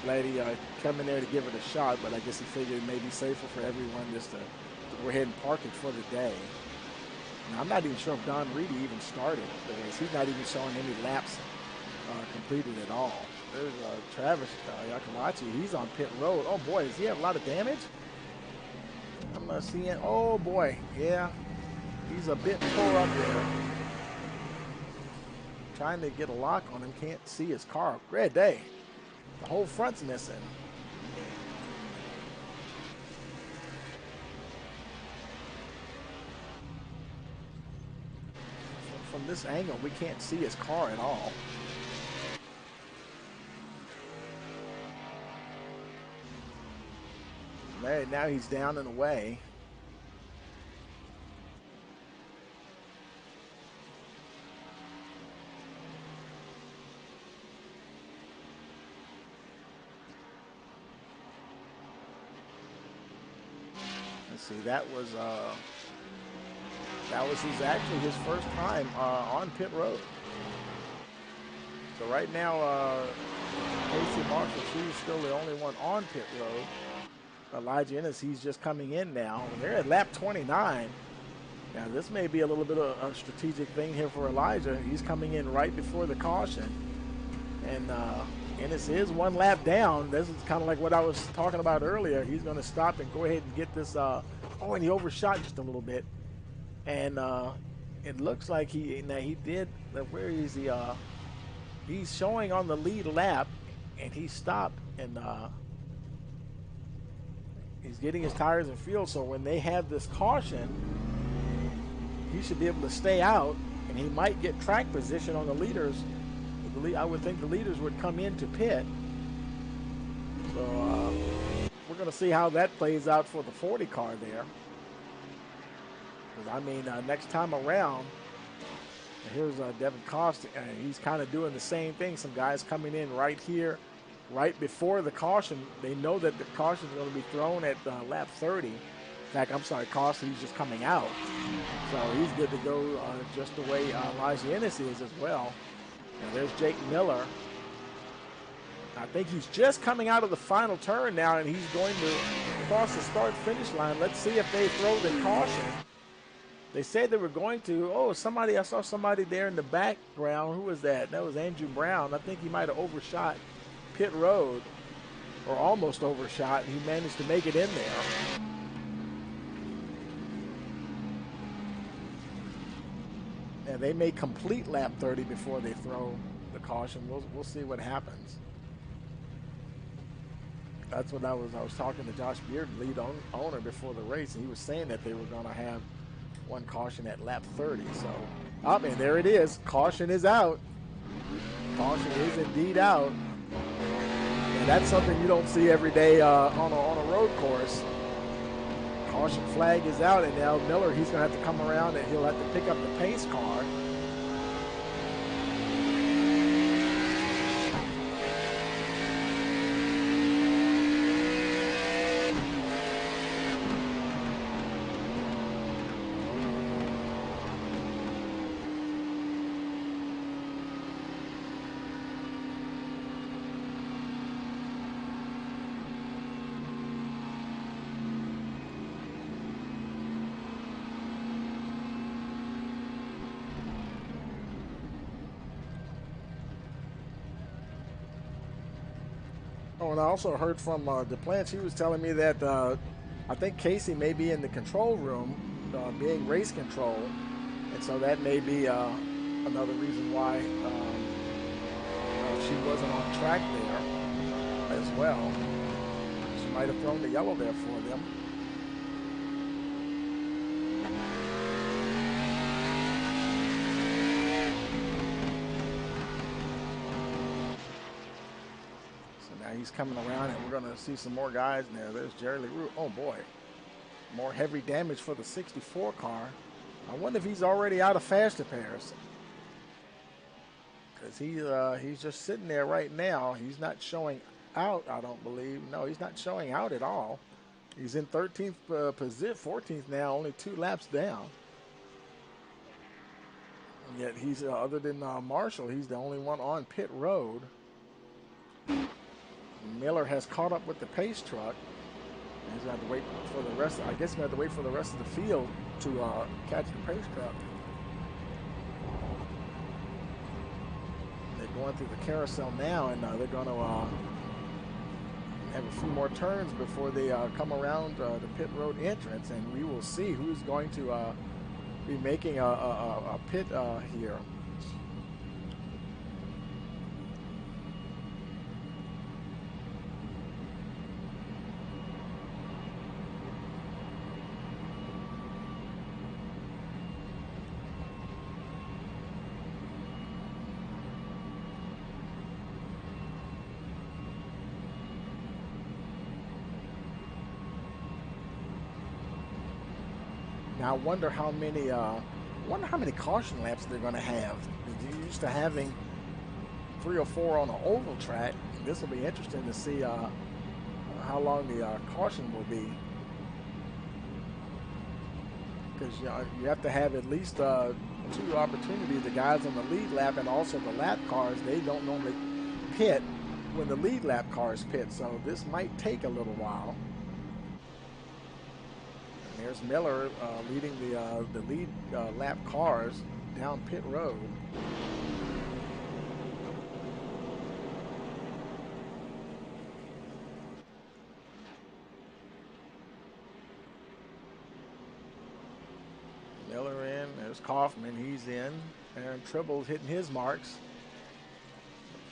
glad he come in there to give it a shot, but I guess he figured it may be safer for everyone just to go ahead and park it for the day. I'm not even sure if Don Reedy even started the race. He's not even showing any laps completed at all. There's Travis Yakalachi. He's on pit road. Oh, boy, does he have a lot of damage? I'm seeing, oh, boy, yeah. He's a bit tore up there. Trying to get a lock on him. Can't see his car. Great day. The whole front's missing. From this angle, we can't see his car at all. Now he's down and away. Let's see, that was actually his first time on pit road. So right now, Casey Marshall, she's still the only one on pit road. Elijah Ennis, he's just coming in now. They're at lap 29. Now this may be a little bit of a strategic thing here for Elijah. He's coming in right before the caution. And Ennis is 1 lap down. This is kind of like what I was talking about earlier. He's going to stop and go ahead and get this. And he overshot just a little bit. And it looks like he did. Where is he? He's showing on the lead lap, and he stopped, and he's getting his tires and fuel. So when they have this caution, he should be able to stay out, and he might get track position on the leaders. I would think the leaders would come into pit. So we're going to see how that plays out for the 40 car there. I mean, next time around, here's Devin Costa, and he's kind of doing the same thing. Some guys coming in right here, right before the caution. They know that the caution is going to be thrown at lap 30. In fact, I'm sorry, Costa, he's just coming out. So he's good to go just the way Elijah Ennis is as well. And there's Jake Miller. I think he's just coming out of the final turn now, and he's going to cross the start-finish line. Let's see if they throw the caution. They said they were going to. Oh, I saw somebody there in the background. Who was that? That was Andrew Brown. I think he might have overshot pit road, or almost overshot. He managed to make it in there. And they may complete lap 30 before they throw the caution. We'll see what happens. That's what I was talking to Josh Beard, lead owner, before the race, and he was saying that they were going to have one caution at lap 30. So, and there it is. Caution is out. Caution is indeed out. And that's something you don't see every day on a road course. Caution flag is out, and now Miller, he's going to have to come around, and he'll have to pick up the pace car. Oh, and I also heard from DePlante. He was telling me that I think Casey may be in the control room, being race control, and so that may be another reason why she wasn't on track there as well. She might have thrown the yellow there for them. He's coming around, and we're going to see some more guys in there. There's Jerry LaRue. Oh, boy. More heavy damage for the 64 car. I wonder if he's already out of faster pairs. Because he's just sitting there right now. He's not showing out, I don't believe. No, he's not showing out at all. He's in 13th position, 14th now, only 2 laps down. And yet he's, other than Marshall, he's the only one on pit road. Miller has caught up with the pace truck. He's going to have to wait for the rest. I guess he's going to have to wait for the rest of the field to catch the pace truck. They're going through the carousel now, and they're going to have a few more turns before they come around the pit road entrance, and we will see who's going to be making a pit here. Now I wonder how many caution laps they're going to have. They're used to having 3 or 4 on an oval track. This will be interesting to see how long the caution will be, because you have to have at least 2 opportunities. The guys on the lead lap and also the lap cars, they don't normally pit when the lead lap cars pit, so this might take a little while. There's Miller leading the lead lap cars down pit road. Miller in. There's Kaufman. He's in. Aaron Tribble's hitting his marks.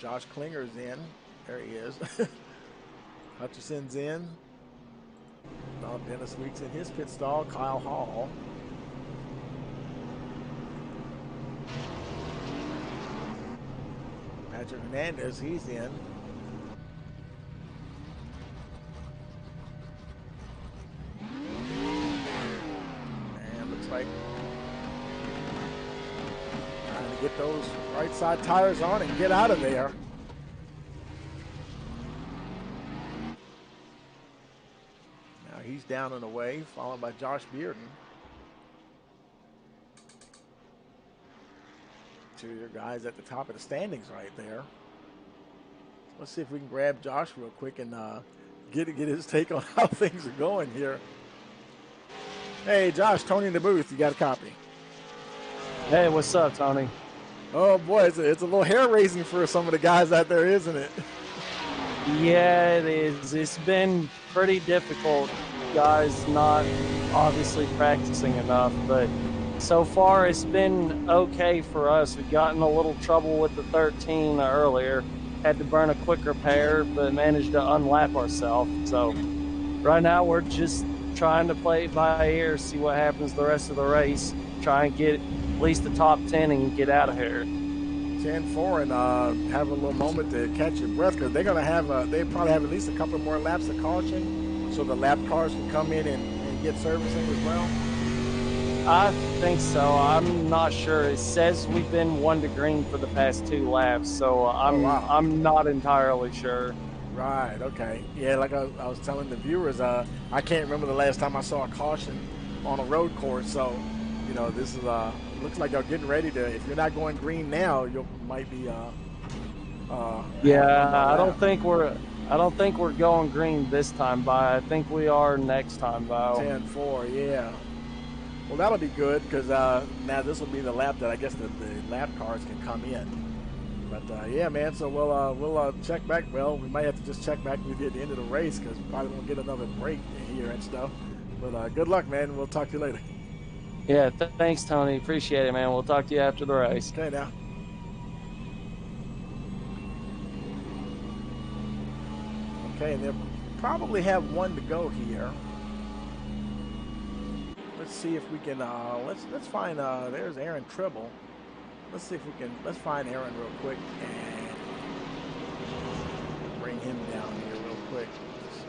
Josh Klinger's in. There he is. Hutchison's in. Dennis Weeks in his pit stall. Kyle Hall. Patrick Hernandez, he's in. And looks like trying to get those right side tires on and get out of there. He's down and away, followed by Josh Bearden. 2 of your guys at the top of the standings right there. Let's see if we can grab Josh real quick and get his take on how things are going here. Hey, Josh, Tony in the booth. You got a copy? Hey, what's up, Tony? Oh, boy, it's a little hair-raising for some of the guys out there, isn't it? Yeah, it is. It's been pretty difficult. Guys not obviously practicing enough, but so far it's been okay for us. We've gotten a little trouble with the 13 earlier. Had to burn a quicker pair, but managed to unlap ourselves. So right now we're just trying to play it by ear, see what happens the rest of the race. Try and get at least the top 10 and get out of here. 10-4 and have a little moment to catch your breath, because they're going to have they probably have at least a couple more laps of caution, so the lap cars can come in and get servicing as well. I think so. I'm not sure. It says we've been 1 to green for the past 2 laps, so I'm not entirely sure. Right. Okay. Yeah. Like I was telling the viewers, I can't remember the last time I saw a caution on a road course. So, you know, this is looks like you're getting ready to. If you're not going green now, you might be. Yeah. I don't think we're going green this time by. I think we are next time by. 10-4. Yeah. Well, that'll be good, because now this will be the lap that I guess the lap cars can come in. But yeah, man. So we'll check back. Well, we might have to just check back with you at the end of the race because we probably won't get another break here and stuff. But good luck, man. We'll talk to you later. Yeah, thanks, Tony. Appreciate it, man. We'll talk to you after the race. Okay, now. Okay, and they'll probably have one to go here. Let's see if we can. Let's find. There's Aaron Tribble. Let's see if we can. Let's find Aaron real quick and bring him down here real quick. Let's see.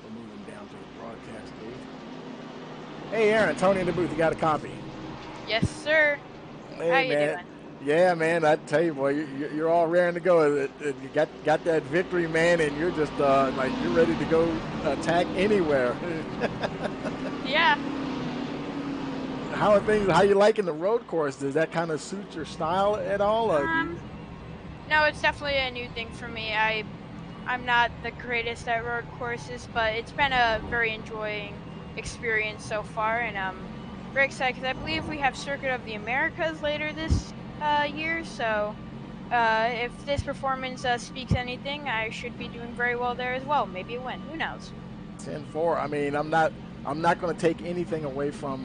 We'll move him down to the broadcast booth. Hey, Aaron, Tony in the booth. You got a copy? Yes, sir. Hey, How you man. doing? Yeah, man. I tell you, boy, you're all raring to go. You got that victory, man, and you're just like you're ready to go attack anywhere. Yeah. How are things? How you liking the road course? Does that kind of suit your style at all? No, it's definitely a new thing for me. I'm not the greatest at road courses, but it's been a very enjoying experience so far, and I'm very excited because I believe we have Circuit of the Americas later this year. So if this performance speaks anything, I should be doing very well there as well. Maybe a win. Who knows? 10-4. I mean, I'm not going to take anything away from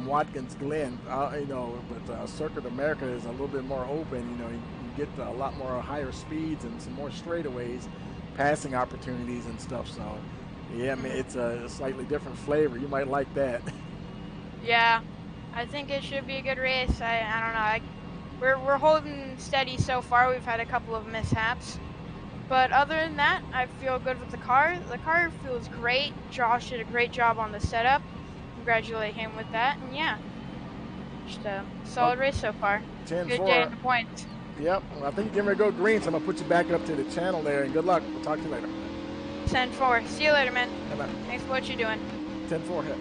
Watkins Glen, but Circuit America is a little bit more open. You get a lot more higher speeds and some more straightaways, passing opportunities and stuff. So, yeah, I mean, it's a slightly different flavor. You might like that. Yeah, I think it should be a good race. I don't know. We're holding steady so far. We've had a couple of mishaps. But other than that, I feel good with the car. The car feels great. Josh did a great job on the setup. Congratulate him with that. And yeah, just a solid race so far. 10-4. Good day in the points. Yep. Well, I think you're getting ready to go green, so I'm going to put you back up to the channel there. And good luck. We'll talk to you later. 10-4. See you later, man. Bye-bye. Thanks for what you're doing. 10-4 hit.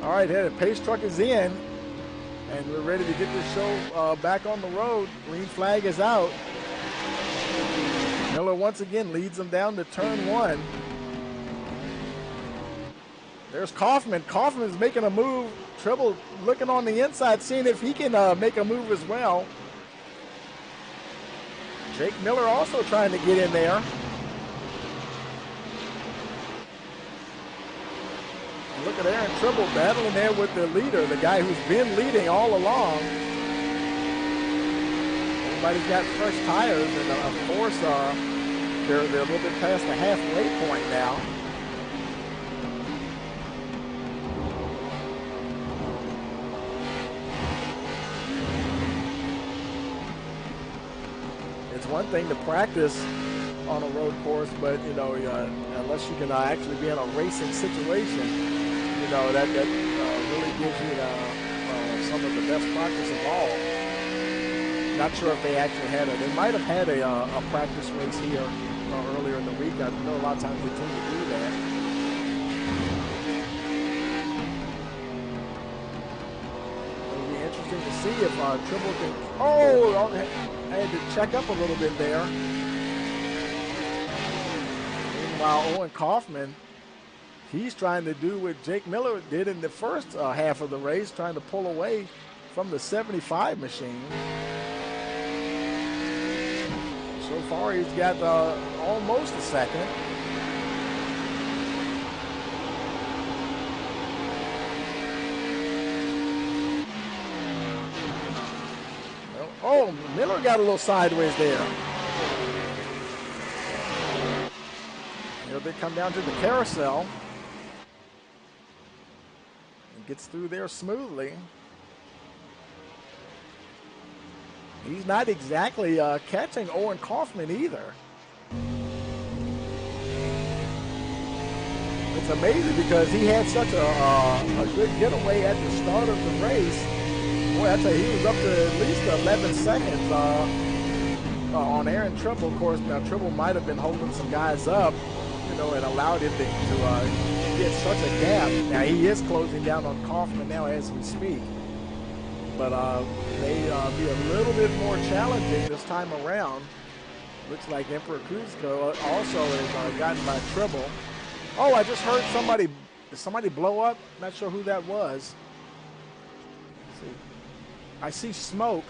All right, the pace truck is in, and we're ready to get this show back on the road. Green flag is out. Miller once again leads them down to turn one. There's Kaufman. Kaufman's making a move. Tribble looking on the inside, seeing if he can make a move as well. Jake Miller also trying to get in there. And look at Aaron Tribble battling there with the leader, the guy who's been leading all along. Everybody's got fresh tires, and of course, they're a little bit past the halfway point now. It's one thing to practice on a road course, but unless you can actually be in a racing situation, that really gives you some of the best practice of all. Not sure if they actually had it. They might have had a practice race here earlier in the week. I know a lot of times they tend to do that. It'll be interesting to see if Tribble can. Oh, I had to check up a little bit there. Meanwhile, Owen Kaufman, he's trying to do what Jake Miller did in the first half of the race, trying to pull away from the 75 machine. So far, he's got almost a second. Oh, Miller got a little sideways there. Here they come down to the carousel. And gets through there smoothly. He's not exactly catching Owen Kaufman either. It's amazing because he had such a good getaway at the start of the race. Boy, I tell you, he was up to at least 11 seconds on Aaron Tribble. Of course, now Tribble might have been holding some guys up, and allowed him to get such a gap. Now he is closing down on Kaufman now as we speak. But may be a little bit more challenging this time around. Looks like Emperor Kuzco also has gotten by Tribble. Oh, I just heard somebody blow up. Not sure who that was. Let's see. I see smoke.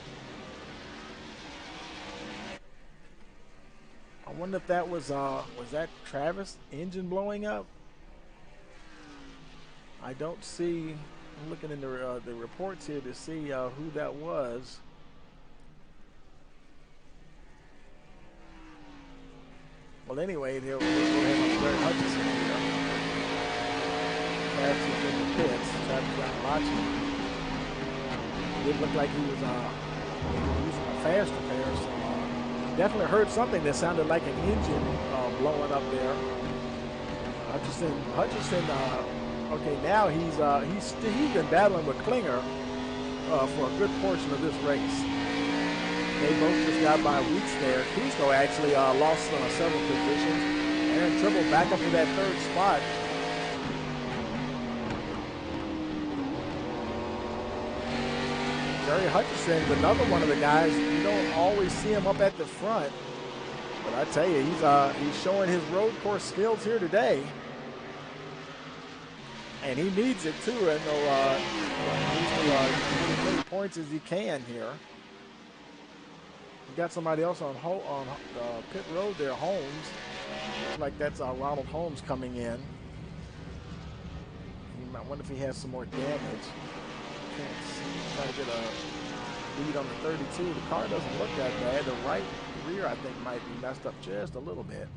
wonder if that was that Travis engine blowing up? I don't see. I'm looking in the reports here to see who that was. Well, anyway, we'll go ahead on Barry Hutchinson here. Travis is in the pits. Travis Granacci. It did look like he was using a fast repair, so definitely heard something that sounded like an engine blowing up there. Hutchinson. Okay, now he's been battling with Klinger for a good portion of this race. They both just got by weeks there. Cusco actually lost several positions. Aaron Tribble back up to that third spot. Jerry Hutchison's another one of the guys. You don't always see him up at the front. But I tell you, he's showing his road course skills here today. And he needs it too. And he needs to get as many points as he can here. We got somebody else on pit road there, Holmes. Looks like that's Ronald Holmes coming in. I wonder if he has some more damage. Can't see. Trying to get a lead on the 32. The car doesn't look that bad. The right rear, I think, might be messed up just a little bit.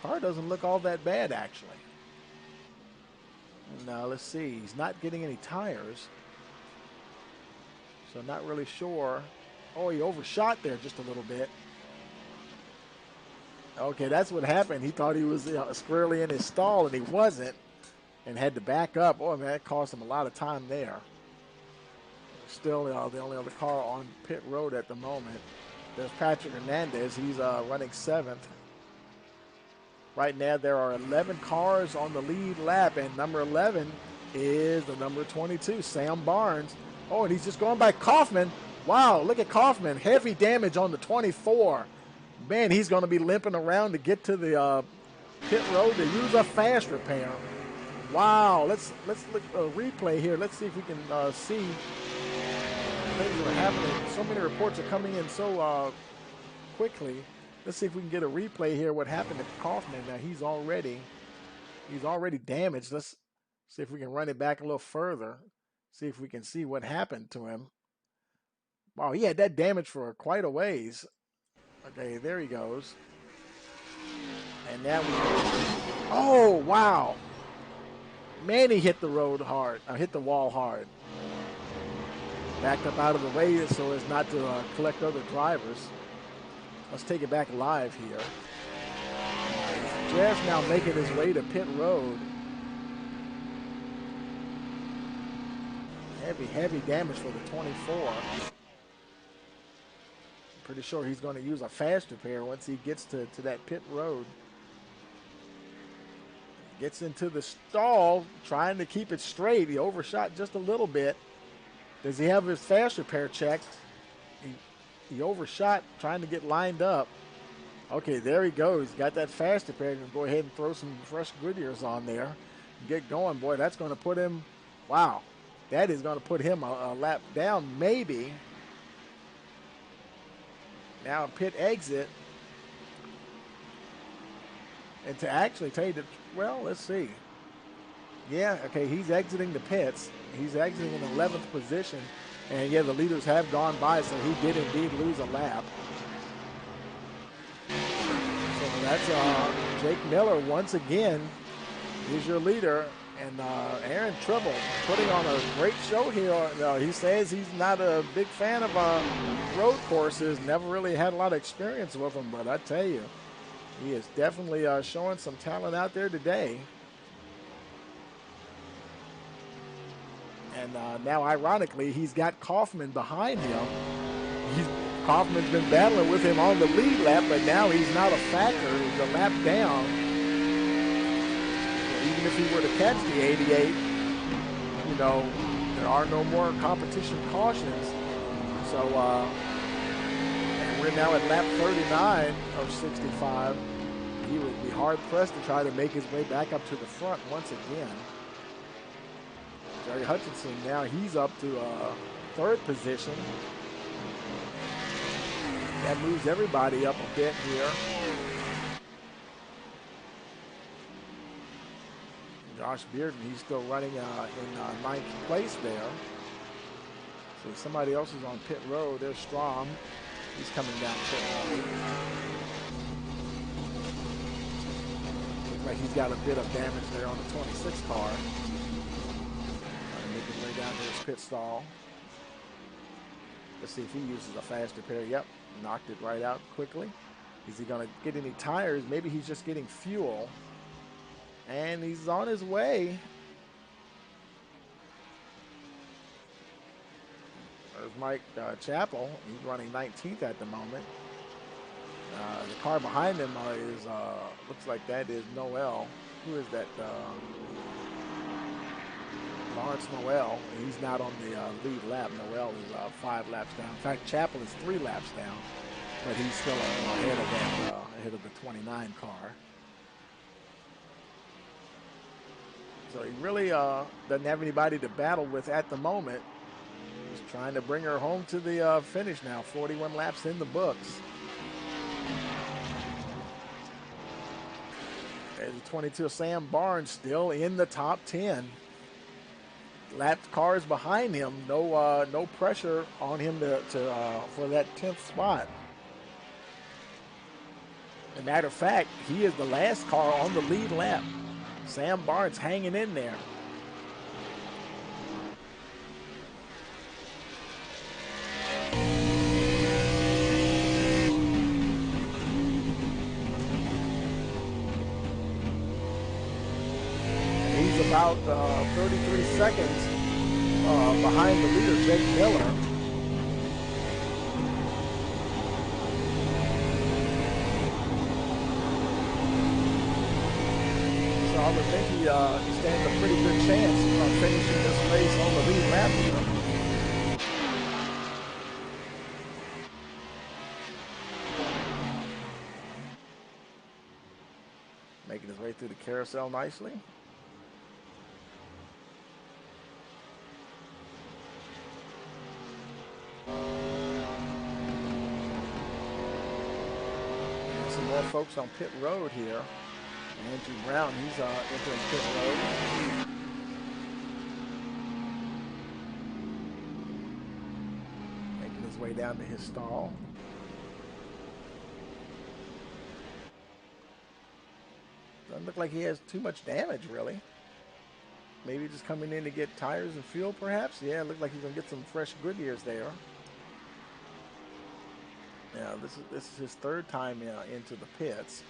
Car doesn't look all that bad, actually. And let's see. He's not getting any tires. So not really sure. Oh, he overshot there just a little bit. Okay, that's what happened. He thought he was squarely in his stall, and he wasn't, and had to back up. Oh, man, that cost him a lot of time there. Still the only other car on pit road at the moment. There's Patrick Hernandez. He's running 7th. Right now, there are 11 cars on the lead lap, and number 11 is the number 22, Sam Barnes. Oh, and he's just going by Kaufman. Wow, look at Kaufman. Heavy damage on the 24. Man, he's going to be limping around to get to the pit road to use a fast repair. Wow, let's look a replay here. Let's see if we can see things that are happening. So many reports are coming in so quickly. Let's see if we can get a replay here. What happened to Kaufman? Now he's already damaged. Let's see if we can run it back a little further. See if we can see what happened to him. Wow, he had that damage for quite a ways. Okay, there he goes. And now oh, wow. Man, he hit the road hard. Hit the wall hard. Backed up out of the way so as not to collect other drivers. Let's take it back live here. He's just now making his way to pit road. Heavy damage for the 24. Pretty sure he's going to use a fast repair once he gets to that pit road. Gets into the stall, trying to keep it straight. He overshot just a little bit. Does he have his fast repair checked? He overshot, trying to get lined up. Okay, there he goes. Got that fast repair. Gonna go ahead and throw some fresh Goodyears on there. Get going, boy. That's going to put him. Wow, that is going to put him a lap down, maybe. Now pit exit. And to actually tell you that, well, let's see. Yeah, okay, he's exiting the pits. He's exiting in 11th position. And yeah, the leaders have gone by, so he did indeed lose a lap. So that's Jake Miller once again is your leader. And Aaron Tribble putting on a great show here. He says he's not a big fan of road courses, never really had a lot of experience with them, but I tell you, he is definitely showing some talent out there today. And now, ironically, he's got Kaufman behind him. Kaufman's been battling with him on the lead lap, but now he's not a factor. He's a lap down. Even if he were to catch the 88, you know, there are no more competition cautions. So, and we're now at lap 39 of 65. He would be hard-pressed to try to make his way back up to the front once again. Jerry Hutchinson, now he's up to 3rd position. That moves everybody up a bit here. Josh Bearden, he's still running in ninth place there. So somebody else is on pit road. There's Strom. He's coming down pit road. Looks like he's got a bit of damage there on the 26 car. Make his way down to his pit stall. Let's see if he uses a faster pair. Yep, knocked it right out quickly. Is he going to get any tires? Maybe he's just getting fuel. And he's on his way. There's Mike Chappell. He's running 19th at the moment. The car behind him is, looks like that is Noel. Who is that? Lawrence Noel. He's not on the lead lap. Noel is 5 laps down. In fact, Chappell is 3 laps down, but he's still ahead of the 29 car. So he really doesn't have anybody to battle with at the moment. He's trying to bring her home to the finish now. 41 laps in the books. There's the 22 Sam Barnes still in the top 10. Lapped cars behind him. No pressure on him for that 10th spot. As a matter of fact, he is the last car on the lead lap. Sam Barnes hanging in there. He's about 33 seconds behind the leader, Jake Miller. I would think he stands a pretty good chance of finishing this race on the lead lap here. Making his way through the carousel nicely. And some more folks on pit road here. Andrew Brown, he's entering pit road. Making his way down to his stall. Doesn't look like he has too much damage, really. Maybe just coming in to get tires and fuel, perhaps. Yeah, it looks like he's gonna get some fresh Goodyears there. Yeah, this is his 3rd time into the pits.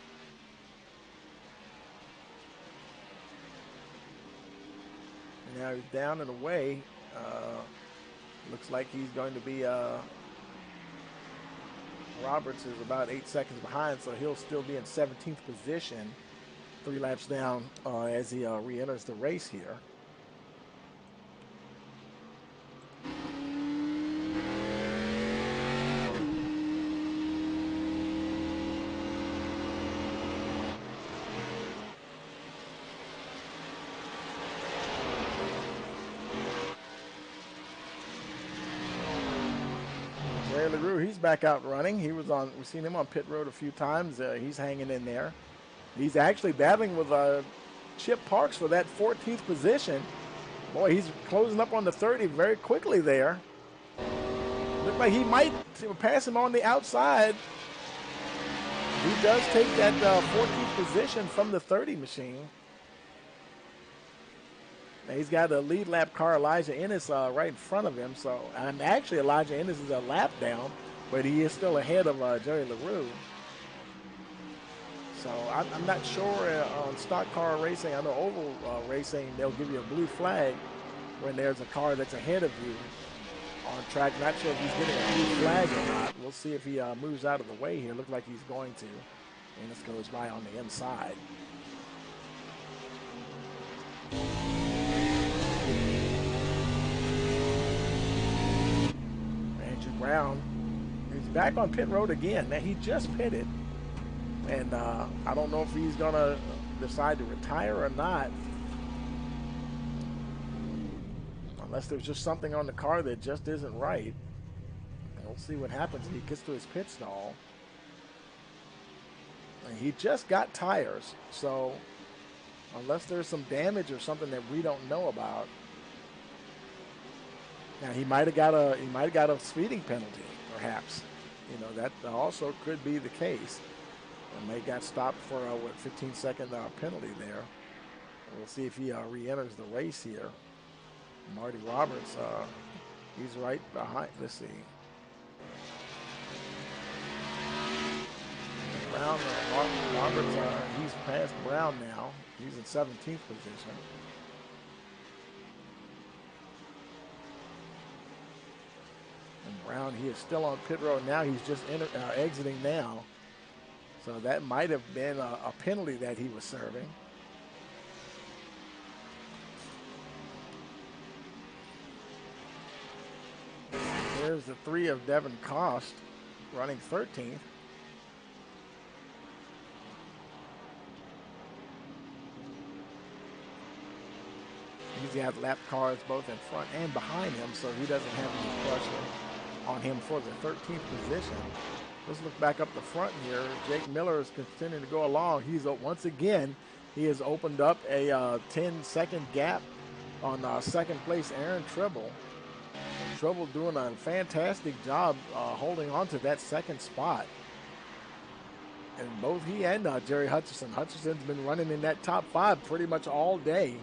Now he's down and away. Looks like he's going to be, Roberts is about 8 seconds behind, so he'll still be in 17th position, 3 laps down as he re-enters the race here. He's back out running. We've seen him on pit road a few times. He's hanging in there. He's actually battling with Chip Parks for that 14th position. Boy, he's closing up on the 30 very quickly there. Look like he might pass him on the outside. He does take that 14th position from the 30 machine. Now he's got a lead lap car, Elijah Ennis, right in front of him. So, and actually Elijah Ennis is a lap down, but he is still ahead of Jerry LaRue. So I'm not sure on stock car racing. I know oval racing, they'll give you a blue flag when there's a car that's ahead of you on track. Not sure if he's getting a blue flag or not. We'll see if he moves out of the way here. Looks like he's going to. Ennis goes by on the inside. Andrew Brown, he's back on pit road again. Now he just pitted, and I don't know if he's gonna decide to retire or not, unless there's just something on the car that just isn't right. We'll see what happens if he gets to his pit stall. And he just got tires, so unless there's some damage or something that we don't know about. Now he might have got a speeding penalty, perhaps. You know, that also could be the case. And they got stopped for a 15-second penalty there. We'll see if he re-enters the race here. Marty Roberts, he's right behind. Let's see. Brown, Roberts, he's past Brown now. He's in 17th position. And Brown, he is still on pit road now. He's just exiting now. So that might have been a penalty that he was serving. There's the 3 of Devin Cost running 13th. He's got lap cars both in front and behind him, so he doesn't have any pressure on him for the 13th position. Let's look back up the front here. Jake Miller is continuing to go along. He's once again, he has opened up a 10-second gap on second place Aaron Tribble. Tribble doing a fantastic job holding on to that second spot. And both he and Jerry Hutchison. Hutchison's been running in that top 5 pretty much all day.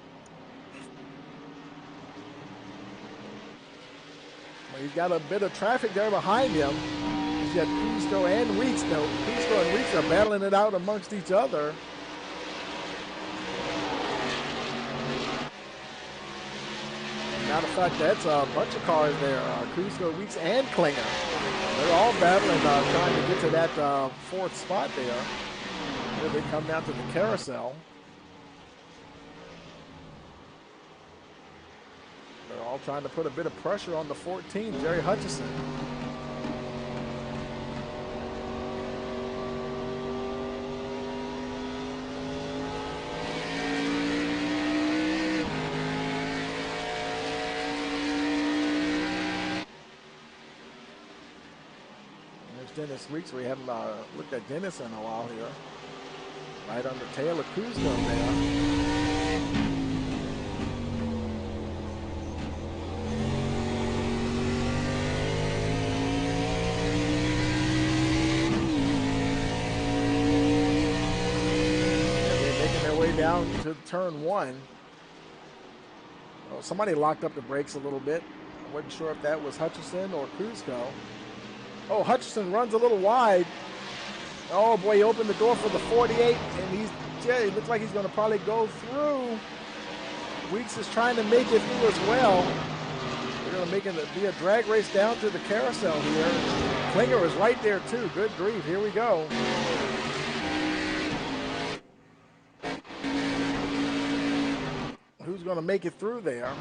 He's got a bit of traffic there behind him. He's got Cusco and Weeks. Now, Cusco and Weeks are battling it out amongst each other. Matter of fact, that's a bunch of cars there. Cusco, Weeks, and Klinger. They're all battling, trying to get to that 4th spot there. Here they come down to the carousel. They're all trying to put a bit of pressure on the 14, Jerry Hutchison. There's Dennis Weeks. We haven't looked at Dennis in a while here. Right on the tail of Kuzco there. Down to turn 1. Well, somebody locked up the brakes a little bit. I wasn't sure if that was Hutchison or Cusco. Oh, Hutchison runs a little wide. Oh boy, he opened the door for the 48, and it looks like he's going to probably go through. Weeks is trying to make it through as well. They're going to make it be a drag race down to the carousel here. Klinger is right there too. Good grief, here we go. Who's going to make it through there?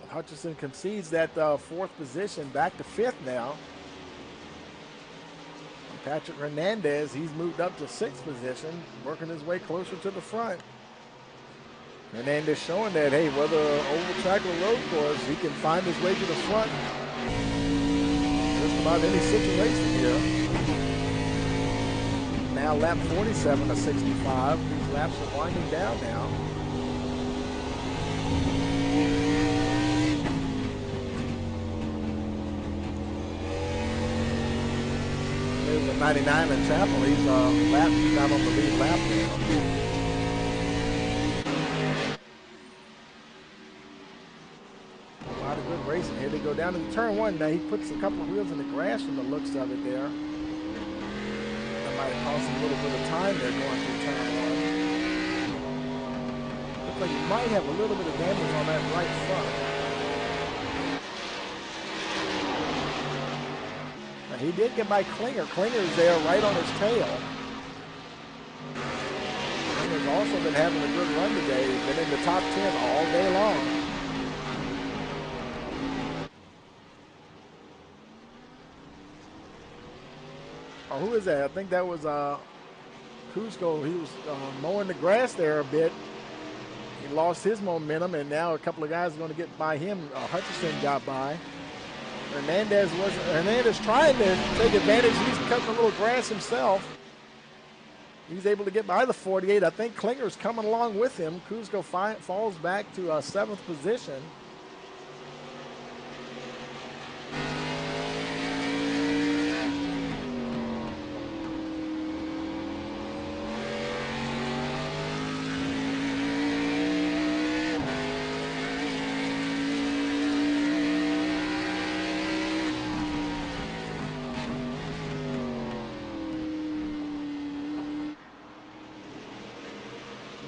Hutchison concedes that 4th position back to 5th now. And Patrick Hernandez, he's moved up to 6th position, working his way closer to the front. Hernandez showing that, hey, whether oval track or road course, he can find his way to the front. Just about any situation here. Now lap 47 to 65. These laps are winding down now. There's a 99 in Chapel. He's not on the lead lap now. A lot of good racing here. They go down to turn 1. Now he puts a couple of wheels in the grass from the looks of it there. Might have cost a little bit of time there going through turn 1. Looks like he might have a little bit of damage on that right front. Now he did get by Klinger. Klinger's there right on his tail. Klinger's also been having a good run today. He's been in the top 10 all day long. Oh, who is that? I think that was Cusco. He was mowing the grass there a bit. He lost his momentum, and now a couple of guys are going to get by him. Hutchison got by. Hernandez trying to take advantage. He's cutting a little grass himself. He's able to get by the 48. I think Klinger's coming along with him. Kuzco falls back to 7th position.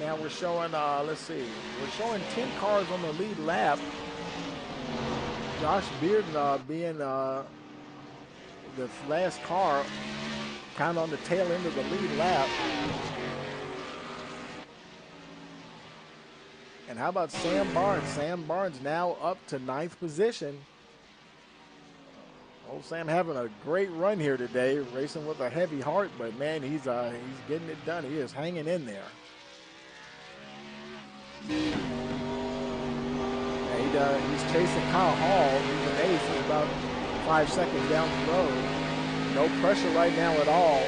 Now we're showing, let's see, we're showing 10 cars on the lead lap. Josh Bearden being the last car, kind of on the tail end of the lead lap. And how about Sam Barnes? Sam Barnes now up to 9th position. Old Sam having a great run here today, racing with a heavy heart, but man, he's getting it done. He is hanging in there. He's chasing Kyle Hall. He's an 8th. He's about 5 seconds down the road. No pressure right now at all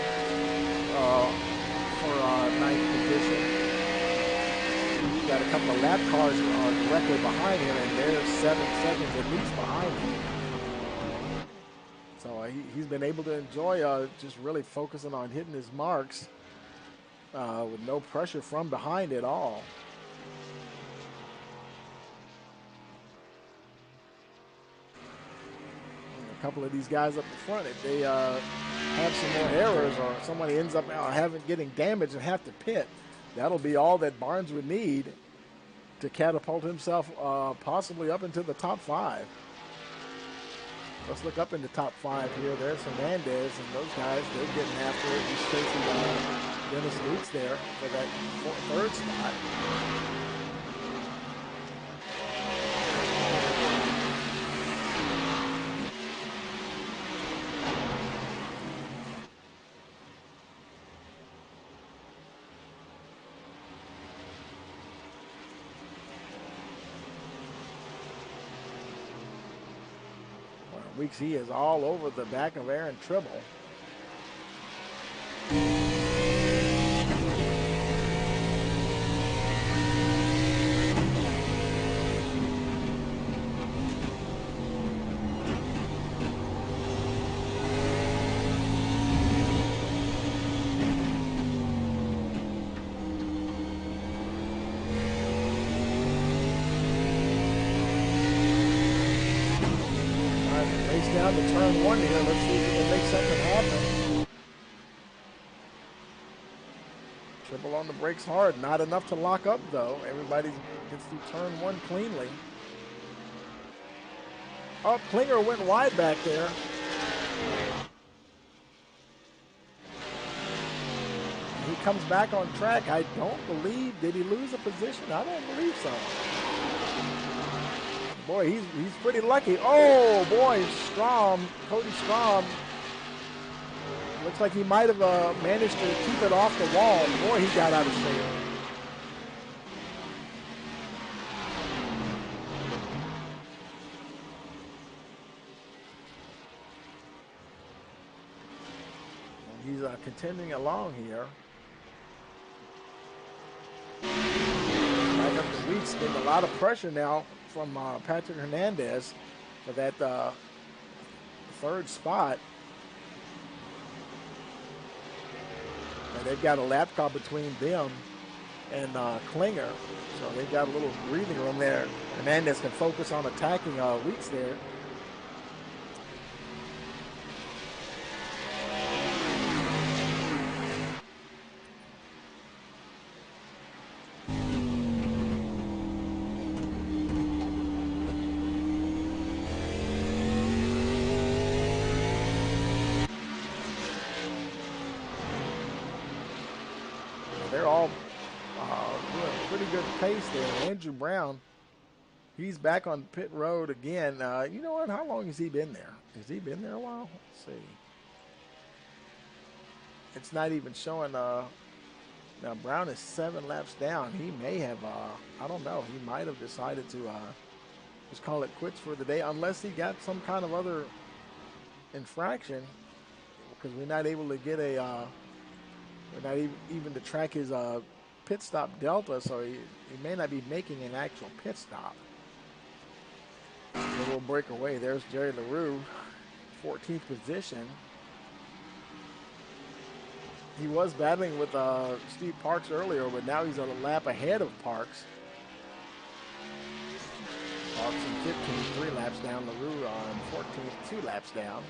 for 9th position. He's got a couple of lap cars directly behind him, and they're 7 seconds at least behind him. So he's been able to enjoy just really focusing on hitting his marks with no pressure from behind at all. A couple of these guys up in front, if they have some more errors or somebody ends up getting damaged and have to pit, that'll be all that Barnes would need to catapult himself possibly up into the top 5. Let's look up in the top 5 here. There's Hernandez and those guys. They're getting after it. He's chasing Dennis Lutz there for that 3rd spot. Weeks he is all over the back of Aaron Tribble. Down to turn 1 here. Let's see if we can make something happen. Triple on the brakes hard. Not enough to lock up, though. Everybody gets through turn 1 cleanly. Oh, Klinger went wide back there. He comes back on track. I don't believe, did he lose a position? I don't believe so. Boy, he's pretty lucky. Oh, boy, Cody Strom. Looks like he might have managed to keep it off the wall. Boy, he got out of shape. He's continuing along here. Back up to Weeks, getting a lot of pressure now from Patrick Hernandez for that 3rd spot. And they've got a lap car between them and Klinger, so they've got a little breathing room there. Hernandez can focus on attacking Weeks there. They're all doing a pretty good pace there. Andrew Brown, he's back on pit road again. You know what? How long has he been there? Has he been there a while? Let's see. It's not even showing. Now, Brown is 7 laps down. He may have, I don't know, he might have decided to just call it quits for the day, unless he got some kind of other infraction, because we're not able to get a, we're not even to track his pit stop delta, so he may not be making an actual pit stop. So we'll break away. There's Jerry LaRue, 14th position. He was battling with Steve Parks earlier, but now he's a lap ahead of Parks. Parks in 15th, 3 laps down. LaRue on 14th, 2 laps down.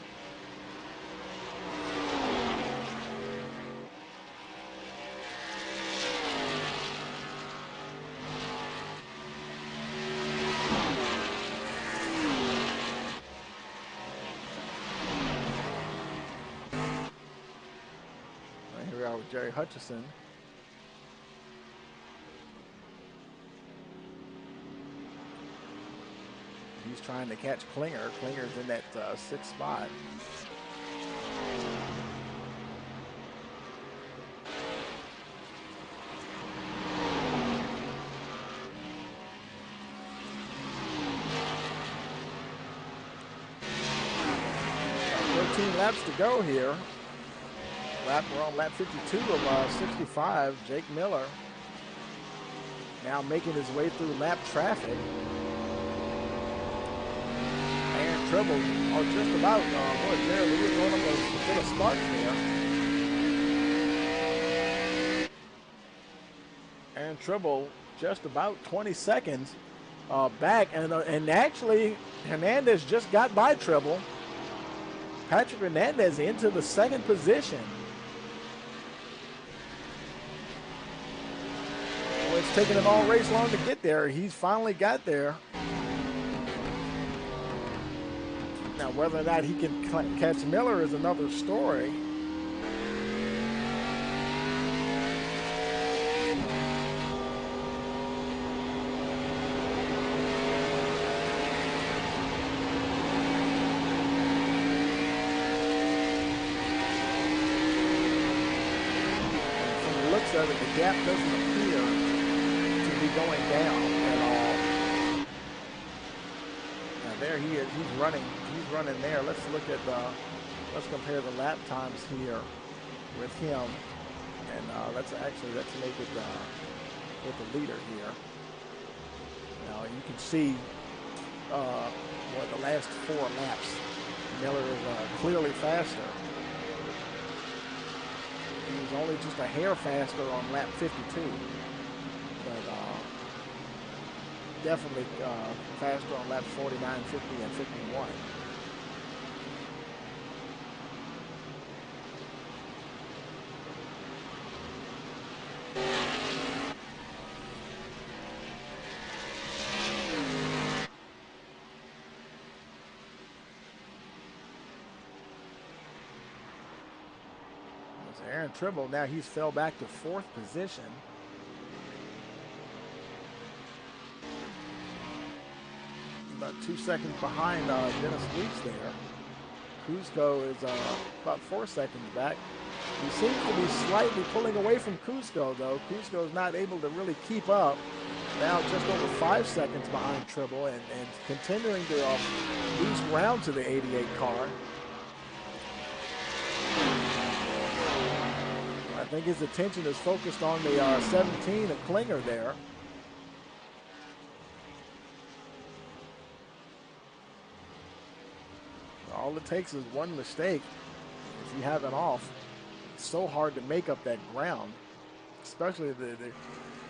Here we are with Jerry Hutchison. He's trying to catch Klinger. Klinger's in that 6th spot. Laps to go here. We're on lap 52 of 65. Jake Miller now making his way through lap traffic. Aaron Tribble, just about, Jerry Lee is going up to the Sparks there. Aaron Tribble just about 20 seconds back, and actually Hernandez just got by Tribble. Patrick Hernandez into the 2nd position. Well, it's taken him all race long to get there. He's finally got there. Now, whether or not he can catch Miller is another story. Of it, the gap doesn't appear to be going down at all. Now there he is. He's running there. Let's look at let's compare the lap times here with him, and let's make it with the leader here. Now you can see the last 4 laps, Miller is clearly faster. He was only just a hair faster on lap 52, but definitely faster on laps 49, 50, and 51. Aaron Tribble, now he's fell back to 4th position. About 2 seconds behind Dennis Weeks there. Kuzco is about 4 seconds back. He seems to be slightly pulling away from Kuzco, though. Kuzco is not able to really keep up. Now just over 5 seconds behind Tribble, and continuing to lose ground to the 88 car. I think his attention is focused on the 17 of Klinger there. All it takes is one mistake. If you have it off, it's so hard to make up that ground, especially the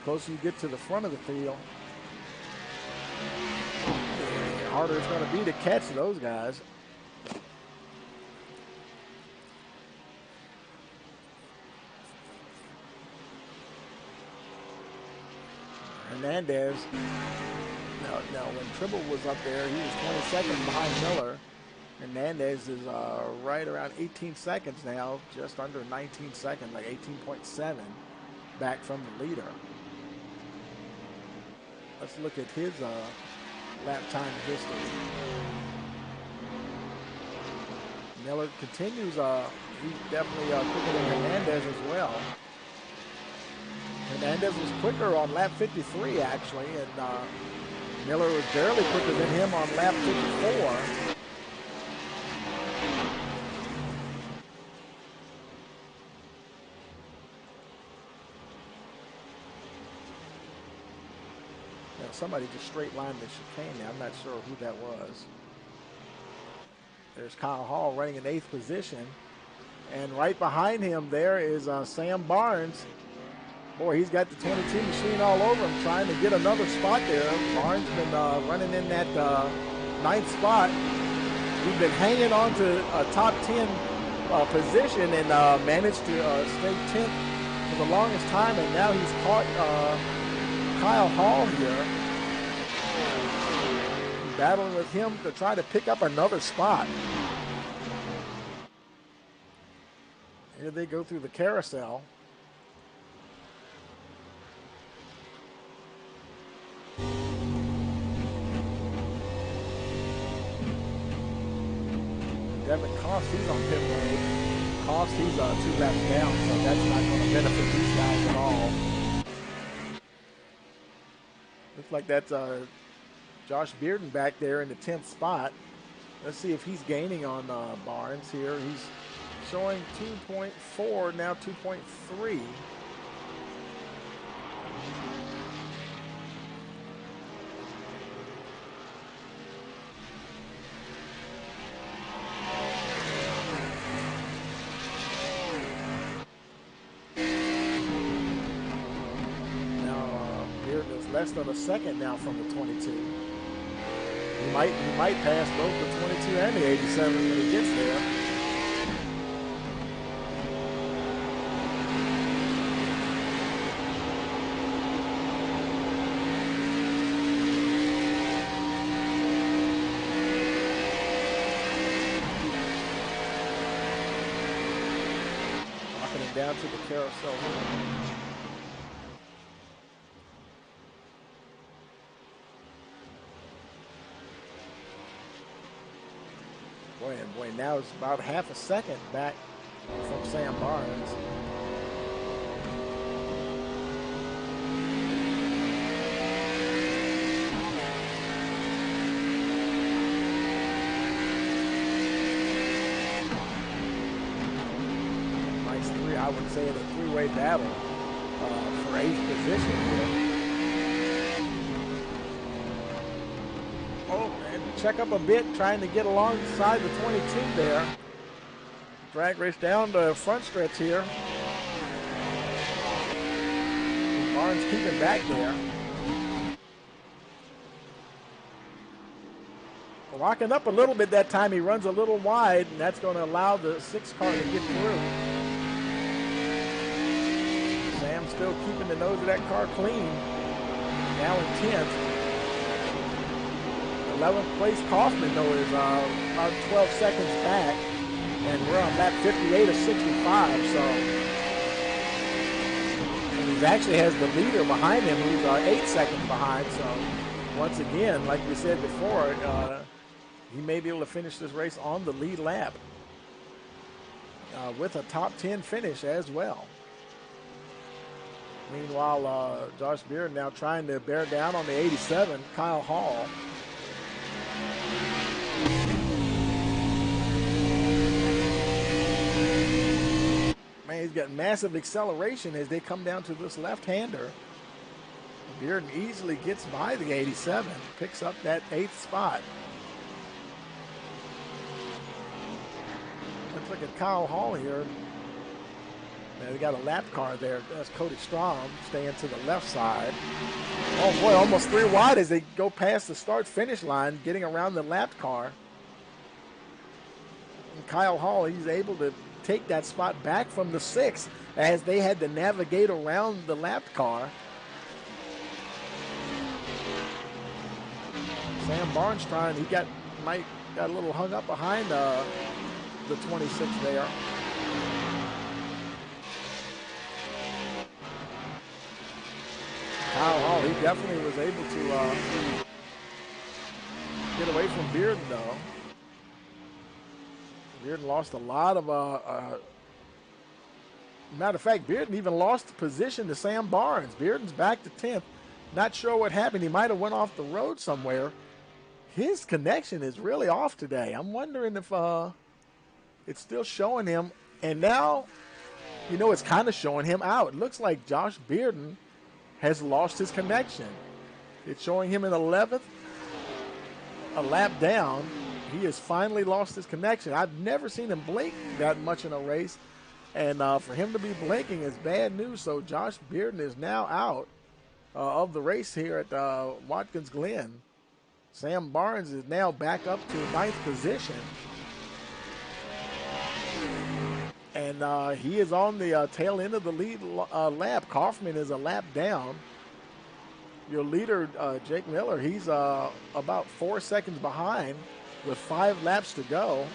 closer you get to the front of the field. The harder it's going to be to catch those guys. Hernandez, now when Tribble was up there, he was 20 seconds behind Miller. Hernandez is right around 18 seconds now, just under 19 seconds, like 18.7 back from the leader. Let's look at his lap time history. Miller continues, he's definitely quicker than Hernandez as well. Hernandez was quicker on lap 53 actually, and Miller was barely quicker than him on lap 54. Somebody just straight lined the chicane there. I'm not sure who that was. There's Kyle Hall running in 8th position. And right behind him there is Sam Barnes. Boy, he's got the 22 machine all over him, trying to get another spot there. Barnes been running in that 9th spot. He's been hanging on to a top 10 position and managed to stay 10th for the longest time. And now he's caught Kyle Hall here, battling with him to try to pick up another spot. Here they go through the carousel. Devin Cost, he's on pit road. Cost, he's 2 laps down, so that's not going to benefit these guys at all. Looks like that's Josh Bearden back there in the 10th spot. Let's see if he's gaining on Barnes here. He's showing 2.4, now 2.3. Less than a second now from the 22. He might pass both the 22 and the 87 when he gets there. Walking him down to the carousel. Boy, now it's about half a second back from Sam Barnes. Nice three, I would say, a three-way battle for 8th position here. Check up a bit, trying to get alongside the 22 there. Drag race down the front stretch here. Barnes keeping back there. Locking up a little bit that time. He runs a little wide, and that's going to allow the 6 car to get through. Sam still keeping the nose of that car clean. Now in 10th. 11th place Kaufman, though, is about 12 seconds back, and we're on lap 58 of 65, so and he actually has the leader behind him, who's 8 seconds behind, so once again, like we said before, he may be able to finish this race on the lead lap with a top 10 finish as well. Meanwhile, Josh Beard now trying to bear down on the 87, Kyle Hall. Man, he's got massive acceleration as they come down to this left-hander. Bearden easily gets by the 87, picks up that 8th spot. Let's look at Kyle Hall here. They got a lap car there. That's Cody Strom staying to the left side. Oh boy, almost 3 wide as they go past the start-finish line, getting around the lap car. And Kyle Hall, he's able to take that spot back from the 6 as they had to navigate around the lap car. Sam Barnes trying, he got a little hung up behind the 26 there. Kyle Hall, he definitely was able to get away from Bearden, though. Bearden lost a lot of, matter of fact, Bearden even lost the position to Sam Barnes. Bearden's back to 10th. Not sure what happened. He might have went off the road somewhere. His connection is really off today. I'm wondering if it's still showing him. And now, you know, it's kind of showing him out. It looks like Josh Bearden has lost his connection. It's showing him in 11th, a lap down. He has finally lost his connection. I've never seen him blink that much in a race. And for him to be blinking is bad news. So Josh Bearden is now out of the race here at Watkins Glen. Sam Barnes is now back up to 9th position. And he is on the tail end of the lead lap. Kaufman is a lap down. Your leader, Jake Miller, he's about 4 seconds behind with 5 laps to go.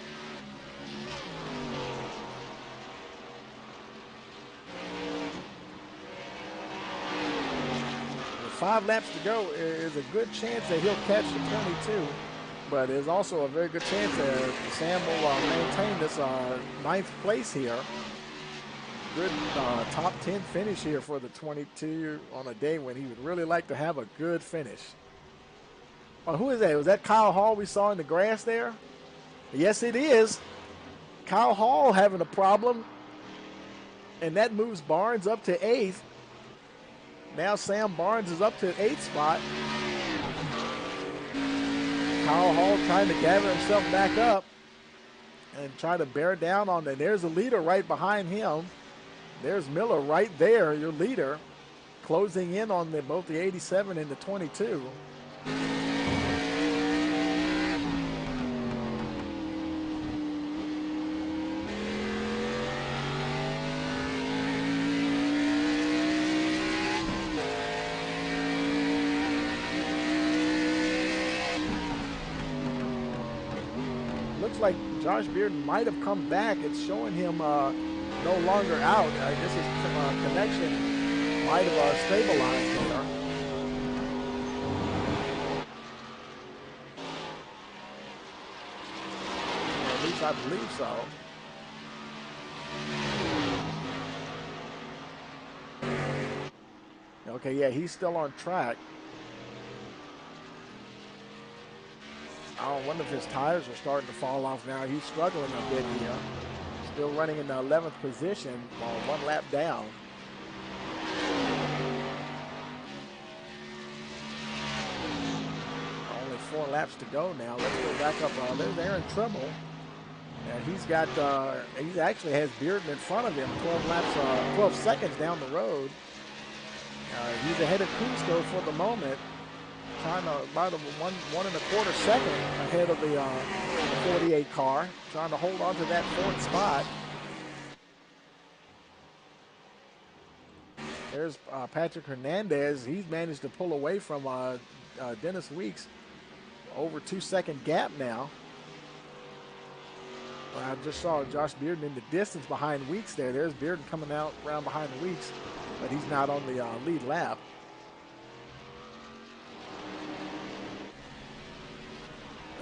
With 5 laps to go, there's a good chance that he'll catch the 22. But there's also a very good chance that Sam will maintain this 9th place here. Good top 10 finish here for the 22 on a day when he would really like to have a good finish. Who is that? Was that Kyle Hall we saw in the grass there? Yes, it is. Kyle Hall having a problem. And that moves Barnes up to 8th. Now Sam Barnes is up to 8th spot. Kyle Hall trying to gather himself back up and try to bear down on that. There's a leader right behind him. There's Miller right there, your leader, closing in on both the 87 and the 22. Looks like Josh Bearden might have come back. It's showing him no longer out. I guess his connection might have stabilized there. Or at least I believe so. Okay, yeah, he's still on track. I wonder if his tires are starting to fall off now. He's struggling a bit here. Still running in the 11th position while 1 lap down. Only 4 laps to go now. Let's go back up. There's Aaron Trimble. And he actually has Bearden in front of him 12 seconds down the road. He's ahead of Kunsko for the moment. Trying to about 1.25 seconds ahead of the 48 car, trying to hold on to that 4th spot. There's Patrick Hernandez. He's managed to pull away from Dennis Weeks. Over 2-second gap now. I just saw Josh Bearden in the distance behind Weeks there. There's Bearden coming out around behind Weeks, but he's not on the lead lap.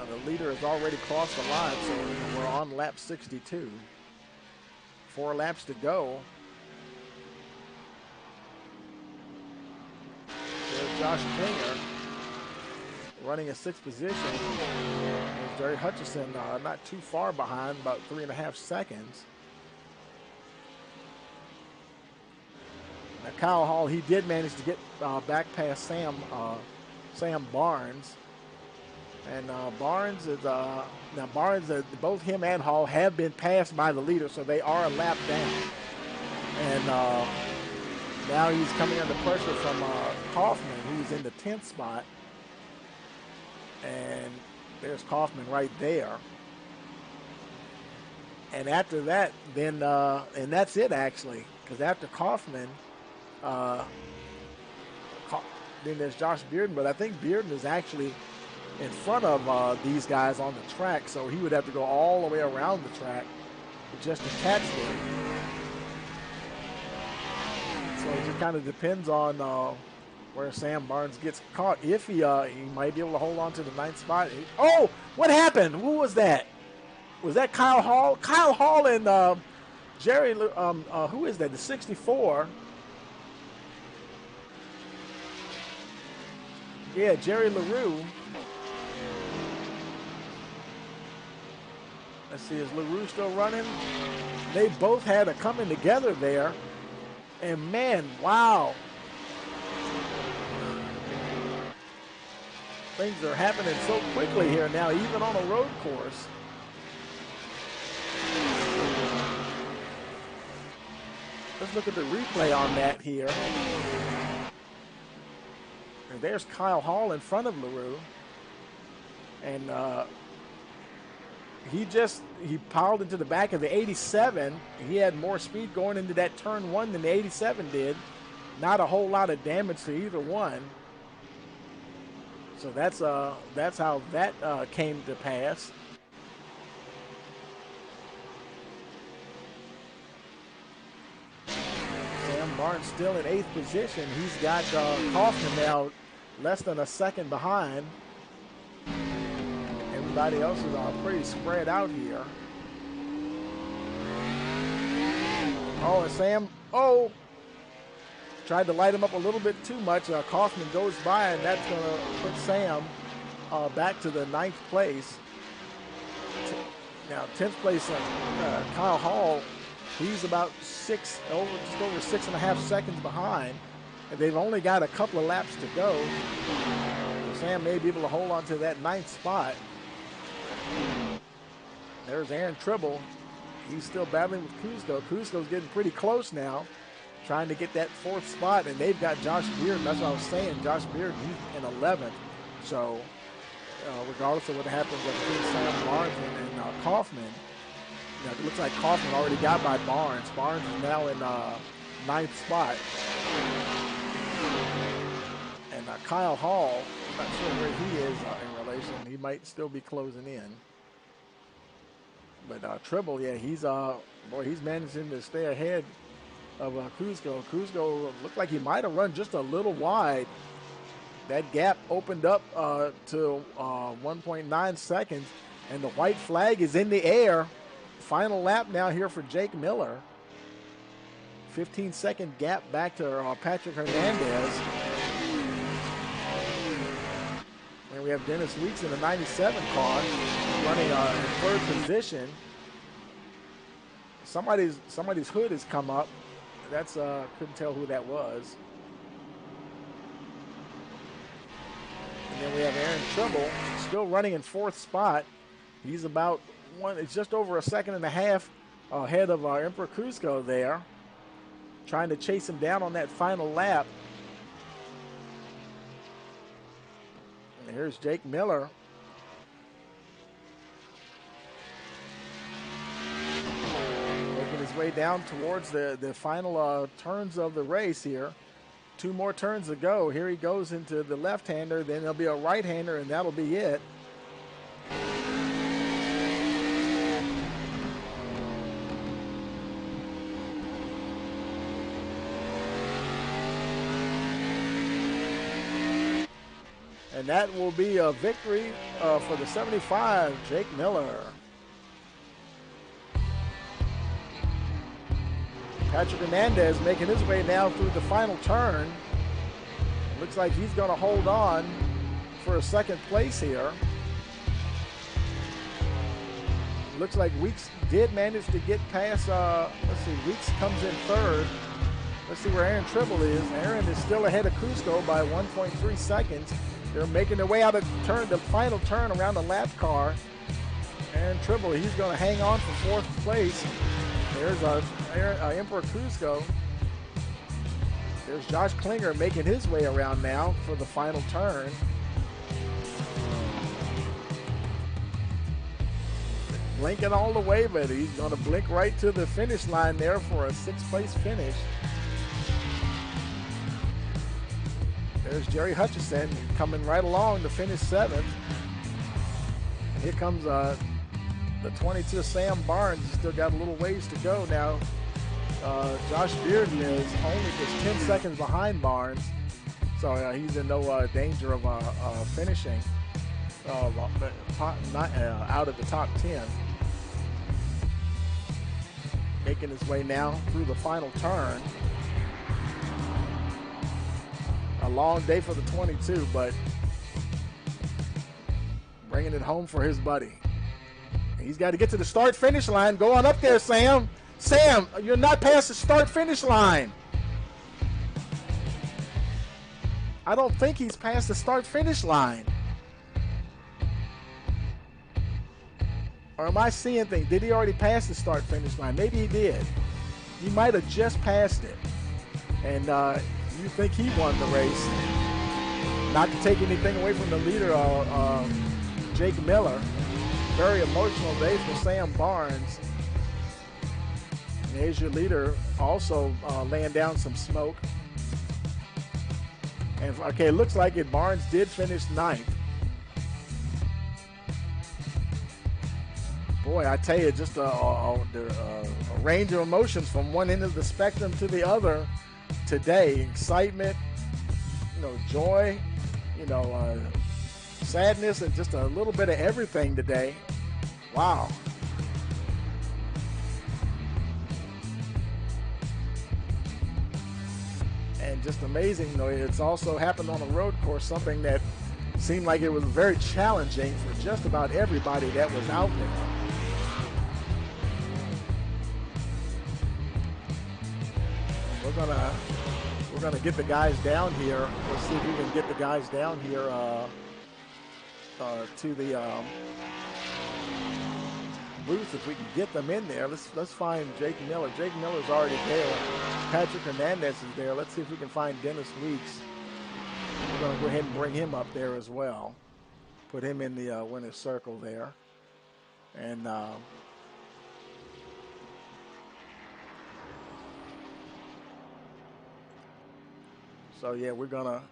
The leader has already crossed the line, so we're on lap 62. 4 laps to go. There's Josh Klinger running a 6th position. There's Jerry Hutchison not too far behind, about 3.5 seconds. Now Kyle Hall, he did manage to get back past Sam Barnes. And Barnes is both him and Hall have been passed by the leader, so they are a lap down. And now he's coming under pressure from Kaufman, who's in the 10th spot. And there's Kaufman right there. And after that, then and that's it actually, because after Kaufman, then there's Josh Bearden, but I think Bearden is actually in front of these guys on the track, so he would have to go all the way around the track just to catch them. So it just kind of depends on where Sam Barnes gets caught. If he might be able to hold on to the 9th spot. Oh, what happened? Who was that? Was that Kyle Hall? Kyle Hall and Jerry, who is that? The 64. Yeah, Jerry LaRue. Let's see, is LaRue still running? They both had a coming together there. And man, wow. Things are happening so quickly here now, even on a road course. Let's look at the replay on that here. And there's Kyle Hall in front of LaRue. And he piled into the back of the 87. He had more speed going into that turn one than the 87 did. Not a whole lot of damage to either one. So that's how that came to pass. Sam Barnes still in 8th position. He's got Kaufman now less than a second behind. Everybody else is pretty spread out here. Oh, and Sam, tried to light him up a little bit too much. Kaufman goes by, and that's going to put Sam back to the 9th place. Now, 10th place, Kyle Hall, he's about just over 6.5 seconds behind, and they've only got a couple of laps to go. Sam may be able to hold on to that 9th spot. There's Aaron Tribble. He's still battling with Kuzco. Kuzco's getting pretty close now, trying to get that 4th spot, and they've got Josh Beard. That's what I was saying. Josh Beard, he's in 11th. So, regardless of what happens between Sam Barnes and Kaufman, it looks like Kaufman already got by Barnes. Barnes is now in 9th spot. And Kyle Hall, I'm not sure where he is in relation. He might still be closing in. But Tribble, yeah, he's managing to stay ahead of Kuzco. Kuzco looked like he might have run just a little wide. That gap opened up to 1.9 seconds, and the white flag is in the air. Final lap now here for Jake Miller. 15-second gap back to Patrick Hernandez. And we have Dennis Weeks in the 97 car running in 3rd position. Somebody's hood has come up. That's couldn't tell who that was. And then we have Aaron Tribble still running in 4th spot. He's about it's just over a second and a half ahead of Emperor Kuzco there, trying to chase him down on that final lap. And here's Jake Miller. Making his way down towards the final turns of the race here. 2 more turns to go. Here he goes into the left-hander, then there'll be a right-hander, and that'll be it. And that will be a victory for the 75, Jake Miller. Patrick Hernandez making his way now through the final turn. Looks like he's going to hold on for a 2nd place here. Looks like Weeks did manage to get past, let's see, Weeks comes in 3rd. Let's see where Aaron Tribble is. Aaron is still ahead of Kuzco by 1.3 seconds. They're making their way out of the final turn around the lap car. Aaron Tribble, he's going to hang on for 4th place. There's Emperor Kuzco. There's Josh Klinger making his way around now for the final turn. Blinking all the way, but he's going to blink right to the finish line there for a 6th place finish. There's Jerry Hutchison coming right along to finish 7th. Here comes the 22 Sam Barnes. He's still got a little ways to go now. Josh Beard is only just 10 seconds behind Barnes, so he's in no danger of finishing out of the top 10. Making his way now through the final turn. A long day for the 22, but bringing it home for his buddy. He's got to get to the start-finish line. Go on up there, Sam. Sam, you're not past the start-finish line. I don't think he's past the start-finish line. Or am I seeing things? Did he already pass the start-finish line? Maybe he did. He might have just passed it. And you think he won the race. Not to take anything away from the leader, Jake Miller. Very emotional day for Sam Barnes. And there's your leader also laying down some smoke. And okay, it looks like it. Barnes did finish ninth. Boy, I tell you, just a range of emotions from one end of the spectrum to the other today. Excitement, joy, sadness, and just a little bit of everything today. Wow. And just amazing, it's also happened on a road course, something that seemed like it was very challenging for just about everybody that was out there. We're gonna get the guys down here. Let's see if we can get the guys down here to the booth, if we can get them in there. Let's find Jake Miller. Jake Miller's already there. Patrick Hernandez is there. Let's see if we can find Dennis Weeks. We're gonna go ahead and bring him up there as well. Put him in the winner's circle there. And so yeah, I'm gonna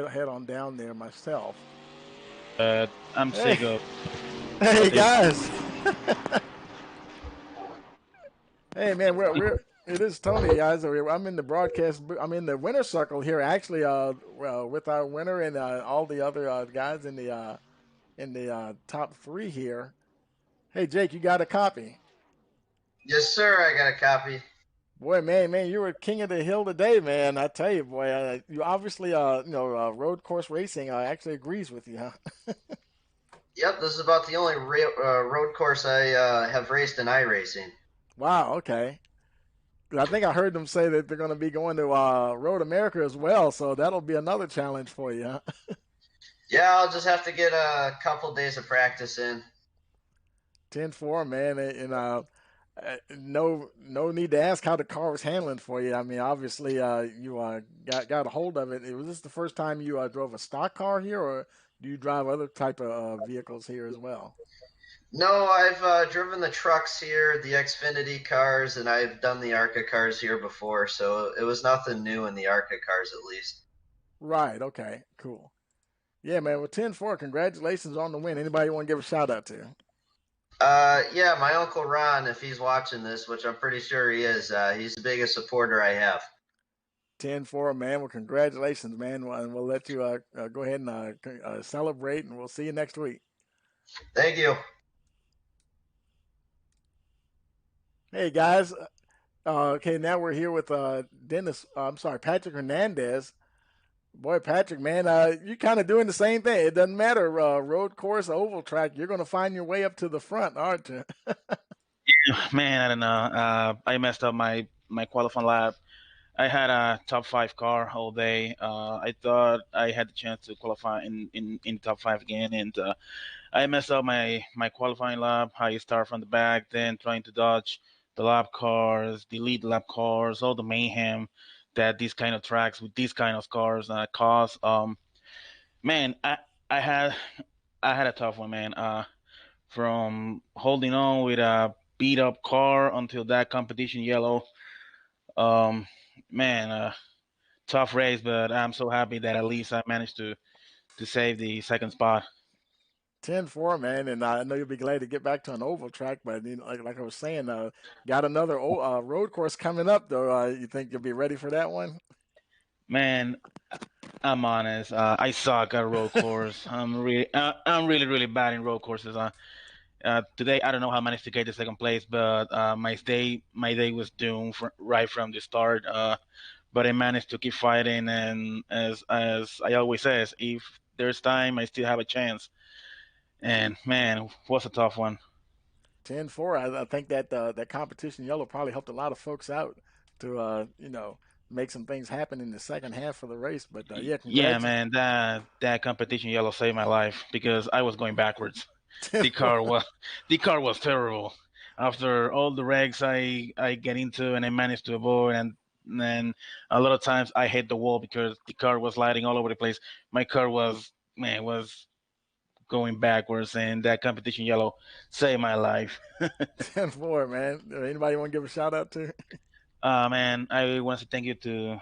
head on down there myself. I'm Sego. Hey guys. Hey man, it is Tony, guys. I'm in the broadcast. I'm in the winner circle here, actually, with our winner and all the other guys in the top three here. Hey Jake, you got a copy? Yes, sir. I got a copy. Boy, man, you were king of the hill today, man. I tell you, boy, you obviously, road course racing actually agrees with you, huh? Yep, this is about the only road course I have raced in iRacing. Wow, okay. I think I heard them say that they're going to be going to Road America as well, so that'll be another challenge for you, huh? Yeah, I'll just have to get a couple days of practice in. 10-4, man, and no need to ask how the car was handling for you. I mean, obviously, you got a hold of it. Was this the first time you drove a stock car here, or do you drive other type of vehicles here as well? No, I've driven the trucks here, the Xfinity cars, and I've done the ARCA cars here before, so it was nothing new in the ARCA cars, at least. Right. Okay. Cool. Yeah, man. Well, 10-4. Congratulations on the win. Anybody you want to give a shout out to? Yeah, my Uncle Ron, if he's watching this, which I'm pretty sure he is, he's the biggest supporter I have. 10-4, man. Well, congratulations, man. And we'll let you go ahead and celebrate, and we'll see you next week. Thank you. Hey, guys. Okay, now we're here with Patrick Hernandez. Boy, Patrick, man, you're kind of doing the same thing. It doesn't matter, road course, oval track. You're going to find your way up to the front, aren't you? Man, I don't know. I messed up my qualifying lap. I had a top 5 car all day. I thought I had the chance to qualify in top 5 again, and I messed up my qualifying lap. I start from the back, then trying to dodge the lap cars, delete lap cars, all the mayhem that these kind of tracks with these kind of cars cause. Man, I had a tough one, man. From holding on with a beat up car until that competition yellow. Man, tough race, but I'm so happy that at least I managed to save the second spot. 10-4, man, and I know you'll be glad to get back to an oval track, but like I was saying, got another road course coming up, though. You think you'll be ready for that one? Man, I'm honest. I suck at road course. I'm really bad in road courses. Today, I don't know how I managed to get the second place, but my day was doomed right from the start. But I managed to keep fighting, and as I always says, if there's time, I still have a chance. And man, was a tough one. 10-4. I think that that competition yellow probably helped a lot of folks out to make some things happen in the second half of the race. But yeah, Yeah, congrats. man, that competition yellow saved my life because I was going backwards. The 10-4. car was the car was terrible. After all the wrecks I get into and I managed to avoid, and then a lot of times I hit the wall because the car was sliding all over the place. My car was going backwards, and that competition yellow saved my life. 10-4, man. Anybody want to give a shout out to? Man, I want to thank you to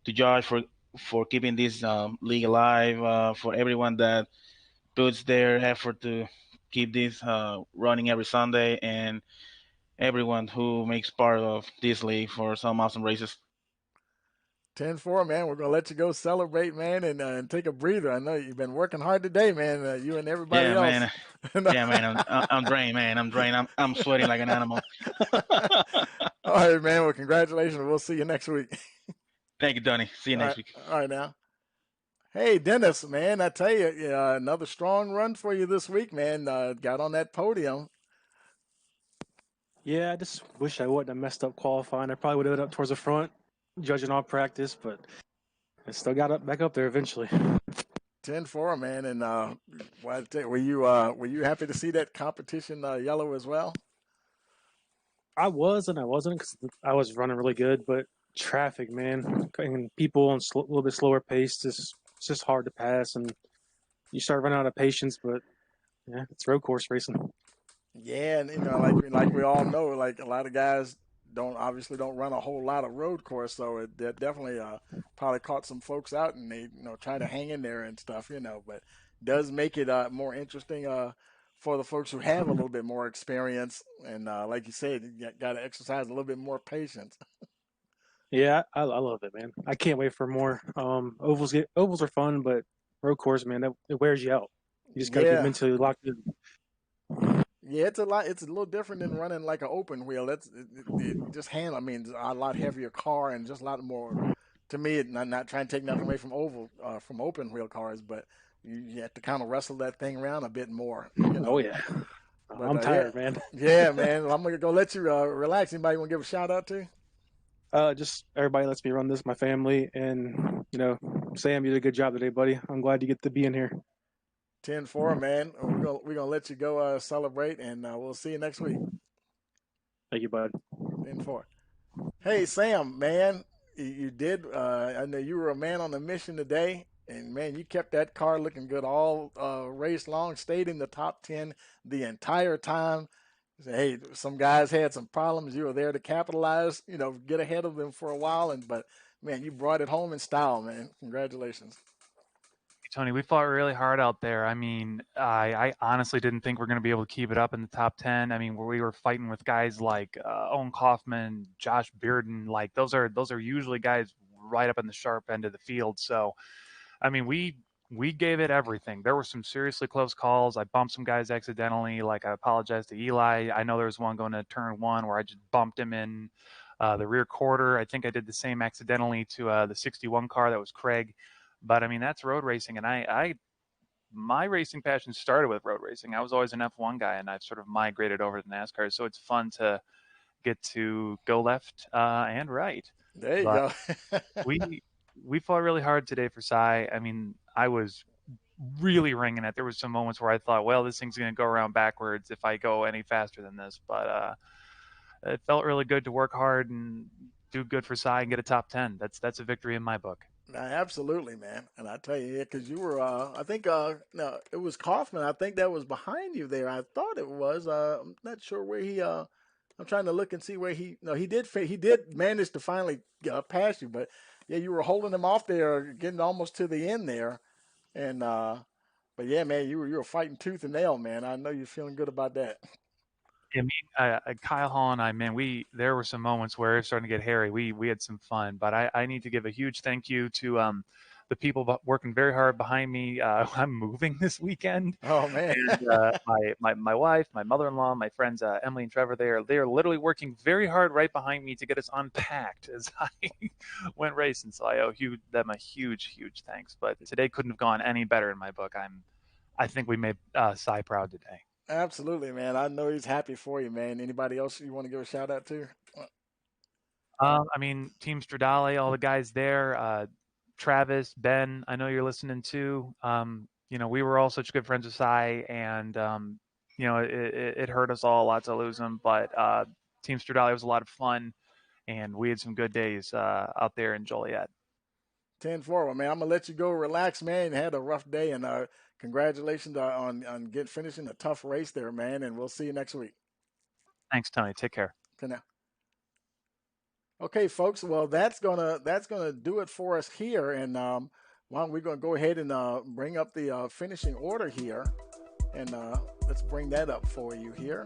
Josh for keeping this league alive, for everyone that puts their effort to keep this running every Sunday, and everyone who makes part of this league for some awesome races. 10-4, man. We're gonna let you go celebrate, man, and take a breather. I know you've been working hard today, man. You and everybody Yeah, else. man. Yeah, man. I'm drained, man. I'm drained. I'm sweating like an animal. All right, man. Well, congratulations. We'll see you next week. Thank you, Donnie. See you All right, next week. all right now. Hey, Dennis, man, I tell you, another strong run for you this week, man. Got on that podium. Yeah, I just wish I wouldn't have messed up qualifying. I probably would have been up towards the front, judging all practice, but I still got up back up there eventually. 10-4, man. And were you happy to see that competition yellow as well? I was and I wasn't because I was running really good, but traffic, man, and people on a little bit slower pace, it's just hard to pass, and you start running out of patience. But yeah, it's road course racing. Yeah, and like we all know, like a lot of guys don't run a whole lot of road course, so that definitely probably caught some folks out, and they try to hang in there and stuff, but does make it more interesting for the folks who have a little bit more experience, and like you said, you got to exercise a little bit more patience. Yeah, I love it, man. I can't wait for more. Ovals are fun, but road course, man, it wears you out. You just got to get Yeah. mentally locked in. Yeah, it's a lot. It's a little different than running like an open wheel. It just handle. I mean, it's a lot heavier car and just a lot more. To me, not trying to take nothing away from open wheel cars, but you have to kind of wrestle that thing around a bit more, Oh yeah, But I'm yeah, tired, man. yeah, man. Well, I'm gonna go let you relax. Anybody want to give a shout out to? Just everybody lets me run this, my family, and Sam, you did a good job today, buddy. I'm glad you get to be in here. 10-4, man. We're gonna let you go celebrate, and we'll see you next week. Thank you, bud. 10-4. Hey, Sam, man, you did. I know you were a man on a mission today, and man, you kept that car looking good all race long. Stayed in the top 10 the entire time. Hey, some guys had some problems. You were there to capitalize. Get ahead of them for a while, but man, you brought it home in style, man. Congratulations. Tony, we fought really hard out there. I mean, I honestly didn't think we are going to be able to keep it up in the top 10. I mean, where we were fighting with guys like Owen Kaufman, Josh Bearden, like those are usually guys right up in the sharp end of the field. So, I mean, we gave it everything. There were some seriously close calls. I bumped some guys accidentally. Like I apologize to Eli. I know there was one going to turn one where I just bumped him in the rear quarter. I think I did the same accidentally to the 61 car that was Craig. But I mean, that's road racing, and my racing passion started with road racing. I was always an F1 guy, and I've sort of migrated over to NASCAR. So it's fun to get to go left and right. There you But go. we fought really hard today for Cy. I mean, I was really ringing it. There was some moments where I thought, well, this thing's going to go around backwards if I go any faster than this. But it felt really good to work hard and do good for Cy and get a top 10. That's a victory in my book. Absolutely, man. And I tell you, yeah, because you were, I think, no, it was Kaufman. I think that was behind you there. I thought it was. I'm not sure where he. I'm trying to look and see where he. No, he did manage to finally pass you, but yeah, you were holding him off there, getting almost to the end there, and but yeah, man, you were fighting tooth and nail, man. I know you're feeling good about that. Yeah, Kyle Hall and I, man, there were some moments where it was starting to get hairy. We had some fun, but I need to give a huge thank you to the people working very hard behind me. I'm moving this weekend, Oh man. and my wife, my mother-in-law, my friends Emily and Trevor, they are literally working very hard right behind me to get us unpacked as I went racing. So I owe them a huge thanks. But today couldn't have gone any better in my book. I think we made Cy proud today. Absolutely, man. I know he's happy for you, man. Anybody else you want to give a shout out to? I mean, Team Stradale, all the guys there, Travis, Ben, I know you're listening too. We were all such good friends with Cy, and it hurt us all a lot to lose him. But Team Stradale was a lot of fun, and we had some good days out there in Joliet. 10-4. Well, man, I'm gonna let you go relax, man. You had a rough day, and congratulations on finishing a tough race there, man. And we'll see you next week. Thanks, Tony. Take care. Okay, now. Okay, folks. Well, that's gonna do it for us here, and we're gonna go ahead and bring up the finishing order here, and let's bring that up for you here.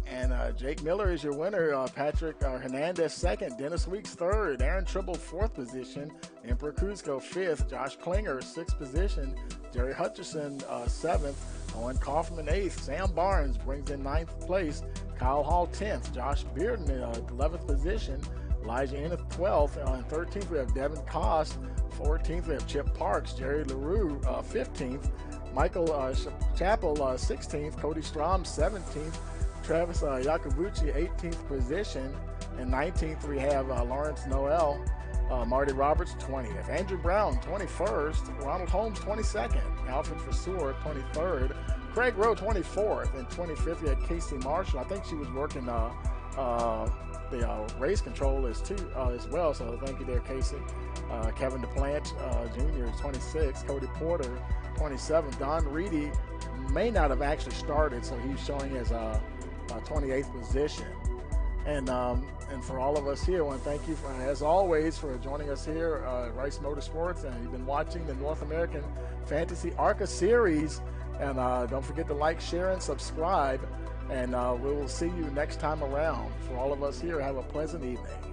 And Jake Miller is your winner. Patrick Hernandez second. Dennis Weeks third. Aaron Tribble fourth position. Emperor Kuzco fifth. Josh Klinger sixth position. Jerry Hutchison seventh. Owen Kaufman eighth. Sam Barnes brings in ninth place. Kyle Hall 10th. Josh Bearden in 11th position. Elijah Ennis 12th. In 13th we have Devin Kost. 14th we have Chip Parks. Jerry LaRue 15th. Michael Chappell 16th. Cody Strom 17th. Travis Yacobucci 18th position. And 19th we have Lawrence Noel. Marty Roberts 20th. Andrew Brown 21st. Ronald Holmes 22nd. Alfred Fasur 23rd. Craig Rowe 24th. And 25th we had Casey Marshall. I think she was working the race control as well. So thank you there, Casey. Kevin DePlanch Jr. is 26th. Cody Porter 27th. Don Reedy may not have actually started, so he's showing as 28th position. And for all of us here, I want to thank you, as always, for joining us here at Rice Motorsports. And you've been watching the North American Fantasy ARCA Series. And don't forget to like, share, and subscribe. And we will see you next time around. For all of us here, have a pleasant evening.